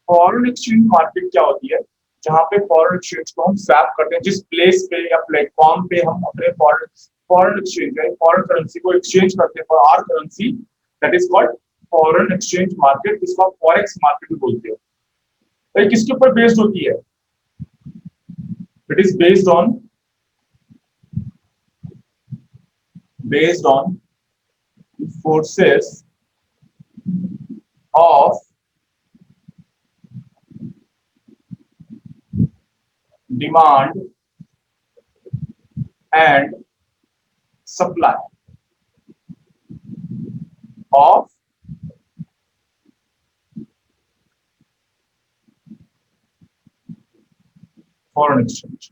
Foreign exchange market क्या होती है? जहां पे फॉरेन एक्सचेंज को हम स्वैप करते हैं, जिस प्लेस पे या प्लेटफॉर्म पे हम अपने फॉरेन एक्सचेंज यानी फॉरेन करेंसी को एक्सचेंज करते हैं for our currency, that is called foreign exchange market, जिसको आप फॉरेक्स मार्केट भी बोलते हो। तो किसके ऊपर बेस्ड होती है? It is based on forces of demand and supply of foreign exchange.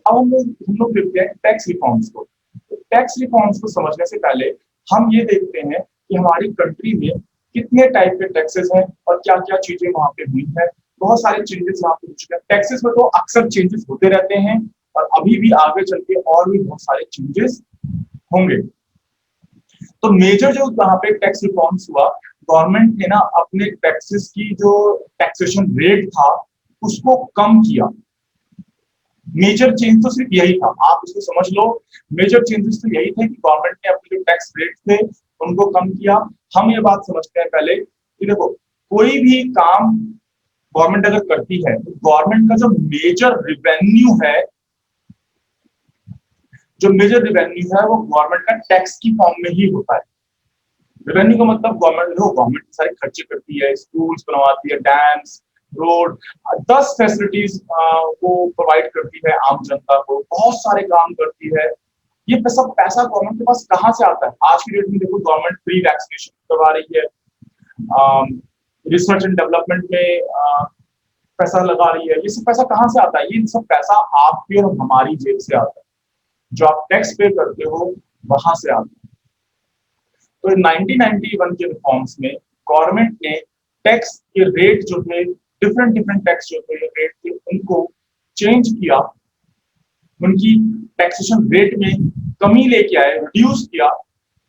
अब हम लोग देखते हैं टैक्स रिफॉर्म्स को। टैक्स रिफॉर्म्स को समझने से पहले हम ये देखते हैं कि हमारी कंट्री में कितने टाइप के टैक्सेस हैं और क्या क्या चीजें वहां पे हुई है। बहुत सारे चेंजेस यहाँ पे हो चुके हैं। टैक्सेस में तो अक्सर चेंजेस होते रहते हैं और अभी भी आगे चल के और भी बहुत सारे चेंजेस होंगे। तो मेजर जो यहाँ पे टैक्स रिफॉर्म्स हुआ, गवर्नमेंट ने ना अपने टैक्सेस की जो टैक्सेशन रेट था उसको कम किया। मेजर चेंज तो सिर्फ यही था, आप इसको समझ लो। मेजर चेंजेस तो यही थे कि गवर्नमेंट ने अपने जो टैक्स रेट थे उनको कम किया। हम ये बात समझते हैं पहले कि देखो, कोई भी काम गवर्नमेंट अगर करती है तो गवर्नमेंट का जो मेजर रिवेन्यू है वो गवर्नमेंट का टैक्स की फॉर्म में ही होता है। रेवेन्यू का मतलब गवर्नमेंट सारे खर्चे करती है, स्कूल्स बनवाती है, डैम्स, रोड, 10 फैसिलिटीज वो प्रोवाइड करती है आम जनता को, बहुत सारे काम करती है। ये सब पैसा गवर्नमेंट के पास कहाँ से आता है? आज की डेट में देखो, गवर्नमेंट फ्री वैक्सीनेशन करवा रही है, रिसर्च एंड डेवलपमेंट में पैसा लगा रही है। ये सब पैसा कहाँ से आता है? ये सब पैसा आपकी और हमारी जेब से आता है, जो आप टैक्स पे करते हो वहां से आता है। तो 1991 के रिफॉर्म्स में गवर्नमेंट ने टैक्स के रेट जो थे, डिफरेंट डिफरेंट टैक्स जो थे रेट थे, उनको चेंज किया, उनकी टैक्सेशन रेट में कमी लेके आए, रिड्यूस किया।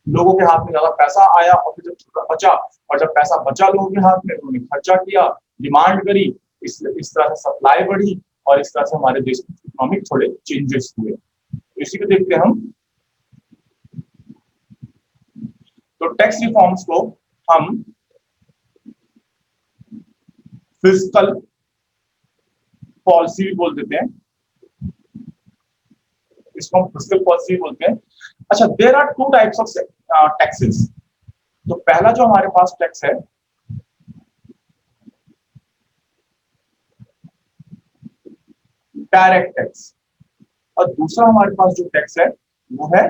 लोगों के हाथ में ज्यादा पैसा आया और फिर जब बचा, और जब पैसा बचा लोगों के हाथ में, उन्होंने खर्चा किया, डिमांड करी, इस तरह से सप्लाई बढ़ी और इस तरह से हमारे देश में इकोनॉमिक थोड़े चेंजेस हुए। इसी को देखते हैं हम। तो टैक्स रिफॉर्म्स को हम फिस्कल पॉलिसी भी बोल देते हैं, इसको हम फिस्कल पॉलिसी बोलते हैं। अच्छा, there are two types of taxes. तो पहला जो हमारे पास टैक्स है डायरेक्ट टैक्स, और दूसरा हमारे पास जो टैक्स है वो है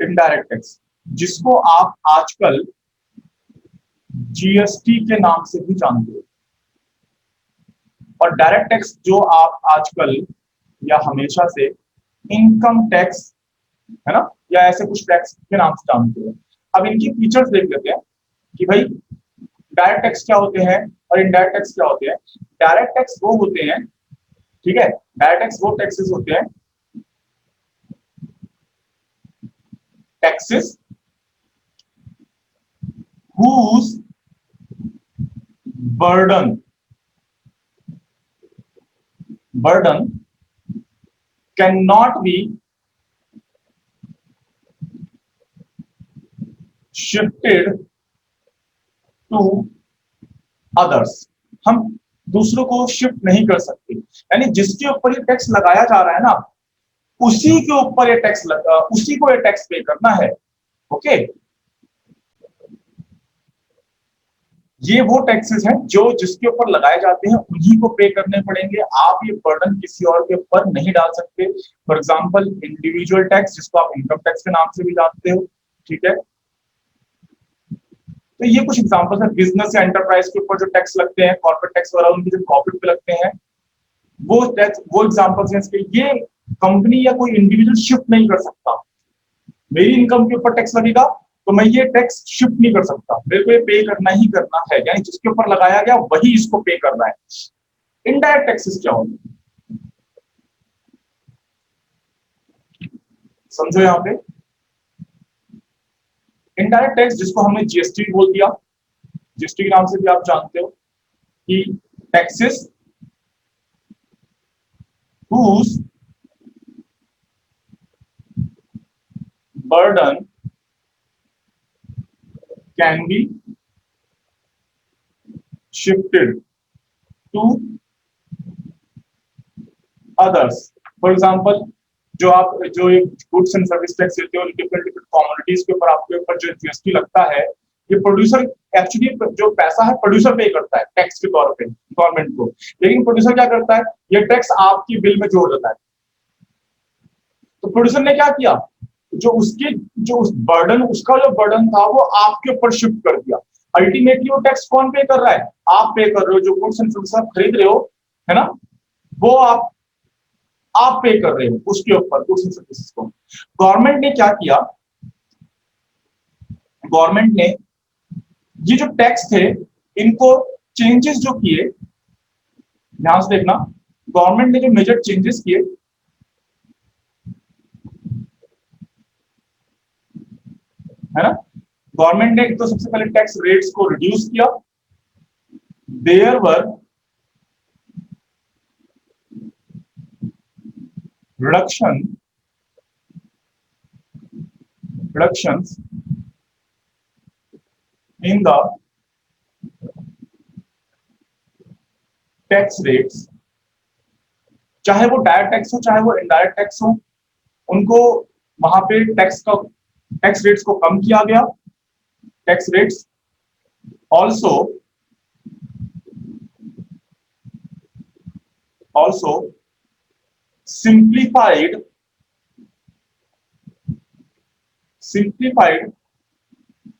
इनडायरेक्ट टैक्स, जिसको आप आजकल जीएसटी के नाम से भी जानते हो। और डायरेक्ट टैक्स जो आप आजकल या हमेशा से इनकम टैक्स, है ना, या ऐसे कुछ टैक्स के नाम से जानते हो। अब इनकी फीचर्स देख लेते हैं कि भाई डायरेक्ट टैक्स क्या होते हैं और इनडायरेक्ट टैक्स क्या होते हैं। डायरेक्ट टैक्स वो होते हैं, ठीक है, डायरेक्ट टैक्स वो टैक्सेस होते हैं, taxes whose burden cannot be shifted to others। हम दूसरों को शिफ्ट नहीं कर सकते, यानी जिसके ऊपर ये टैक्स लगाया जा रहा है ना, उसी के ऊपर ये टैक्स उसी को ये टैक्स पे करना है। ओके, ये वो टैक्सेस हैं जो जिसके ऊपर लगाए जाते हैं उन्हीं को पे करने पड़ेंगे। आप ये बर्डन किसी और के ऊपर नहीं डाल सकते। फॉर एग्जांपल इंडिविजुअल टैक्स, जिसको आप इनकम टैक्स के नाम से भी जानते हो, ठीक है। तो ये कुछ एग्जांपल्स हैं। बिजनेस या एंटरप्राइज के ऊपर जो टैक्स लगते हैं, कॉर्पोरेट टैक्स वगैरह, उनके जो प्रॉफिट पे लगते हैं, वो टैक्स, वो एग्जांपल्स हैं इसके। ये कंपनी या कोई इंडिविजुअल शिफ्ट नहीं कर सकता। मेरी इनकम के ऊपर टैक्स लगेगा तो मैं ये टैक्स शिफ्ट नहीं कर सकता, मेरे को ये पे करना ही करना है, यानी जिसके ऊपर लगाया गया वही इसको पे करना है। इनडायरेक्ट टैक्सेस क्या होंगे, समझो यहां पे। इनडायरेक्ट टैक्स, जिसको हमने जीएसटी बोल दिया, जीएसटी के नाम से भी आप जानते हो कि taxes whose burden can be shifted to others. For example, जो एक गुड्स एंड सर्विस टैक्स देते हो डिफरेंट डिफरेंट कमोडिटीज के ऊपर, आपके ऊपर जो जीएसटी लगता है, ये प्रोड्यूसर एक्चुअली जो पैसा है प्रोड्यूसर पे करता है टैक्स के तौर पे गवर्नमेंट को, लेकिन प्रोड्यूसर क्या करता है, ये टैक्स आपकी बिल में जोड़ देता है। तो प्रोड्यूसर ने क्या किया, जो उस बर्डन, उसका जो बर्डन था वो आपके ऊपर शिफ्ट कर दिया। अल्टीमेटली वो टैक्स कौन पे कर रहा है, आप पे कर रहे हो। जो गुड्स एंड सर्विस आप खरीद रहे हो, है ना, वो आप पे कर रहे हो उसके ऊपर गुड्स एंड सर्विसेज को। गवर्नमेंट ने क्या किया, गवर्नमेंट ने ये जो टैक्स थे इनको चेंजेस जो किए, ध्यान से देखना, गवर्नमेंट ने जो मेजर चेंजेस किए, है ना, गवर्नमेंट ने तो सबसे पहले टैक्स रेट्स को रिड्यूस किया। There were reductions in the tax rates, चाहे वो डायरेक्ट टैक्स हो चाहे वो इनडायरेक्ट टैक्स हो, उनको वहां पे टैक्स रेट्स को कम किया गया। Tax rates also simplified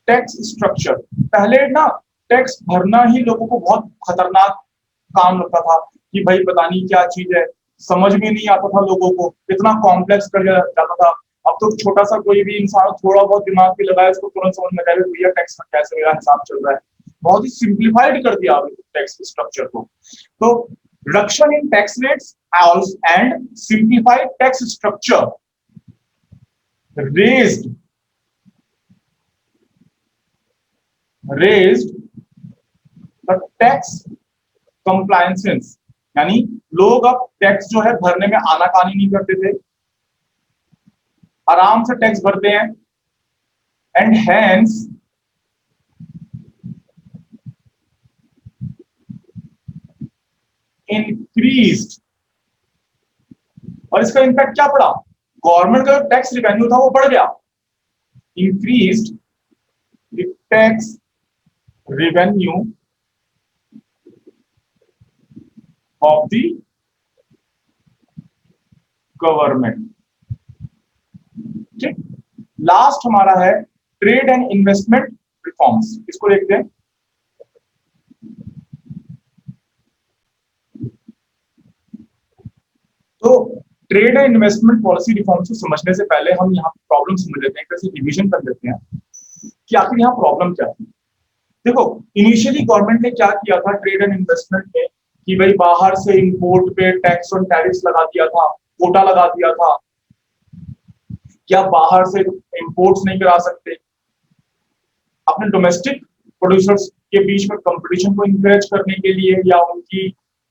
tax structure. पहले ना टैक्स भरना ही लोगों को बहुत खतरनाक काम लगता था कि भाई पता नहीं क्या चीज है, समझ में नहीं आता था लोगों को, इतना कॉम्प्लेक्स कर दिया जाता था। अब तो छोटा सा कोई भी इंसान थोड़ा बहुत दिमाग पे लगाए उसको तुरंत समझ में आएगा भैया टैक्स में कैसे मेरा हिसाब चल रहा है। बहुत ही सिंप्लीफाइड कर दिया टैक्स स्ट्रक्चर को। तो reduction in tax rates and simplified tax structure raised the tax compliance, यानी लोग अब टैक्स जो है भरने में आनाकानी नहीं करते थे, आराम से टैक्स भरते हैं। एंड हेंस इंक्रीज्ड, और इसका इंपैक्ट क्या पड़ा, गवर्नमेंट का जो टैक्स रिवेन्यू था वो बढ़ गया। Increased the tax revenue of the government। ठीक, लास्ट हमारा है ट्रेड एंड इन्वेस्टमेंट रिफॉर्म्स, इसको देखते हैं। तो trade and investment policy reforms को समझने से पहले हम यहाँ प्रॉब्लम समझ लेते हैं, कैसे डिवीजन कर लेते हैं कि आखिर यहाँ प्रॉब्लम क्या है। देखो, इनिशियली गवर्नमेंट ने क्या किया था ट्रेड एंड इन्वेस्टमेंट में कि भाई बाहर से इंपोर्ट पे टैक्स और टैरिफ्स लगा दिया था, कोटा लगा दिया था, क्या बाहर से इंपोर्ट्स नहीं करा सकते। अपने डोमेस्टिक प्रोड्यूसर्स के बीच में कंपटीशन को इंकरेज करने के लिए या उनकी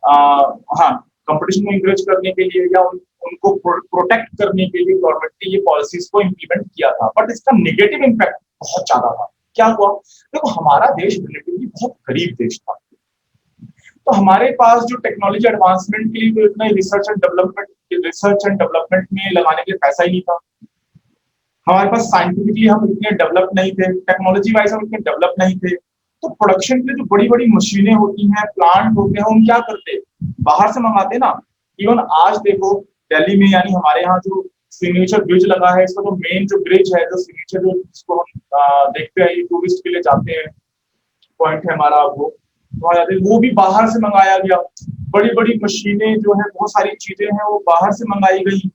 कंपटीशन को इंकरेज करने के लिए या उनको प्रोटेक्ट करने के लिए गवर्नमेंट ने ये पॉलिसीज को इंप्लीमेंट किया था। बट इसका नेगेटिव इम्पैक्ट बहुत ज्यादा था। क्या हुआ, देखो हमारा देश रिलेटिवली बहुत गरीब देश था, तो हमारे पास जो टेक्नोलॉजी एडवांसमेंट के लिए तो इतना रिसर्च एंड डेवलपमेंट में लगाने के लिए पैसा ही नहीं था। हमारे पास साइंटिफिकली हम इतने डेवलप नहीं थे, टेक्नोलॉजी वाइज हम इतने डेवलप नहीं थे। तो प्रोडक्शन के लिए जो बड़ी बड़ी मशीनें होती हैं, प्लांट होते हैं, हम क्या करते, बाहर से मंगाते ना। इवन आज देखो दिल्ली में, यानी हमारे यहाँ जो सिग्नेचर ब्रिज लगा है, इसका जो मेन जो ब्रिज है, जो सिग्नेचर जो जिसको हम देखते हैं, टूरिस्ट के लिए जाते हैं, पॉइंट है हमारा, वो भी बाहर से मंगाया गया। बड़ी बड़ी मशीनें जो है, बहुत सारी चीजें हैं वो बाहर से मंगाई गई।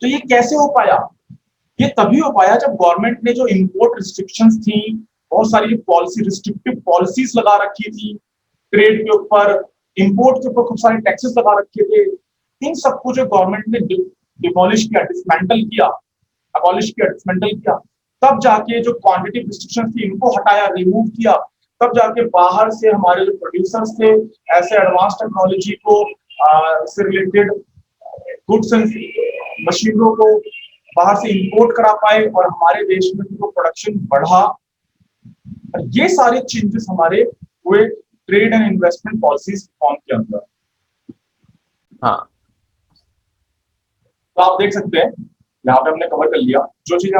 तो ये कैसे हो पाया, ये तभी हो पाया जब गवर्नमेंट ने जो इंपोर्ट रिस्ट्रिक्शंस थी, बहुत सारी पॉलिसी रिस्ट्रिक्टिव पॉलिसीज लगा रखी थी ट्रेड के ऊपर, इंपोर्ट के ऊपर खूब सारे टैक्सेस लगा रखे थे, इन सबको जो गवर्नमेंट ने डिमोलिश किया, डिसमेंटल किया, अबॉलिश किया, डिसमेंटल किया, तब जाके जो क्वांटिटी रिस्ट्रिक्शंस थी इनको हटाया, रिमूव किया, तब जाके बाहर से हमारे जो प्रोड्यूसर्स थे ऐसे एडवांस टेक्नोलॉजी को से रिलेटेड गुड्स एंड मशीनों को बाहर से इंपोर्ट करा पाए और हमारे देश में जो प्रोडक्शन बढ़ा। ये सारे चेंजेस हमारे हुए trade and investment policies reform के अंदर। हाँ तो आप देख सकते हैं यहाँ पे हमने कवर कर लिया जो चीजें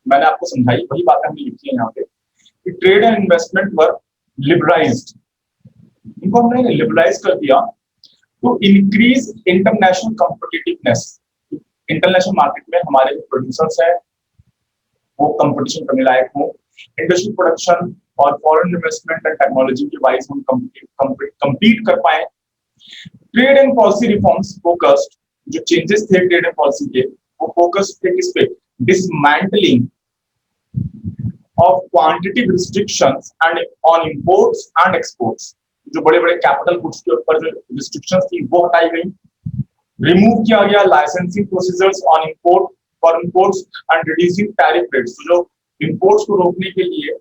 मैंने आपको समझाई, वही बातें हमने लिखी है यहाँ पे कि trade and investment were liberalised, इनको हमने लिबरलाइज कर दिया to increase international competitiveness. International market में हमारे जो प्रोड्यूसर्स हैं वो कंपटीशन करने लायक हो, इंडस्ट्री प्रोडक्शन और फॉरेन इन्वेस्टमेंट एंड टेक्नोलॉजी के वाइज हम compete कर पाए। Trade and policy reforms focused, जो चेंजेस थे ट्रेड एंड पॉलिसी के वो फोकस थे किस पे, dismantling of quantitative restrictions and on imports and exports. जो बड़े बड़े कैपिटल गुड्स के ऊपर जो रिस्ट्रिक्शंस थी वो हटाई गई। रिमूव किया गया licensing procedures on import for imports and reducing tariff rates. जो इंपोर्ट्स को रोकने के लिए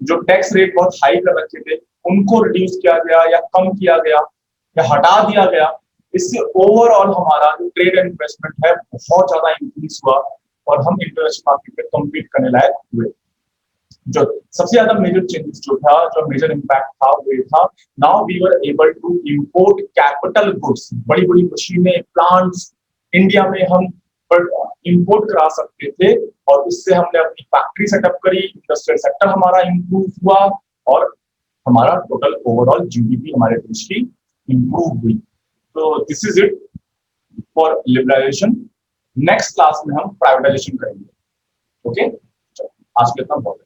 जो टैक्स रेट बहुत हाई कर रखे थे उनको रिड्यूस किया गया या कम किया गया या हटा दिया गया। इससे ओवरऑल हमारा जो ट्रेड एंड इन्वेस्टमेंट है बहुत ज्यादा इंक्रीज हुआ और हम इंटरनेशनल मार्केट में कम्पीट करने लायक हुए। जो सबसे ज्यादा मेजर चेंजेस जो था, जो मेजर इम्पैक्ट था वो ये था, now we were able to import capital goods, बड़ी बड़ी मशीनें, प्लांट्स इंडिया में हम इंपोर्ट करा सकते थे और उससे हमने अपनी फैक्ट्री सेटअप करी, इंडस्ट्रियल सेक्टर हमारा इंप्रूव हुआ और हमारा टोटल ओवरऑल जीडीपी हमारे देश की इंप्रूव हुई। तो this is it for liberalisation. Next class में हम प्राइवेटाइजेशन करेंगे। ओके, आज के इतना बहुत।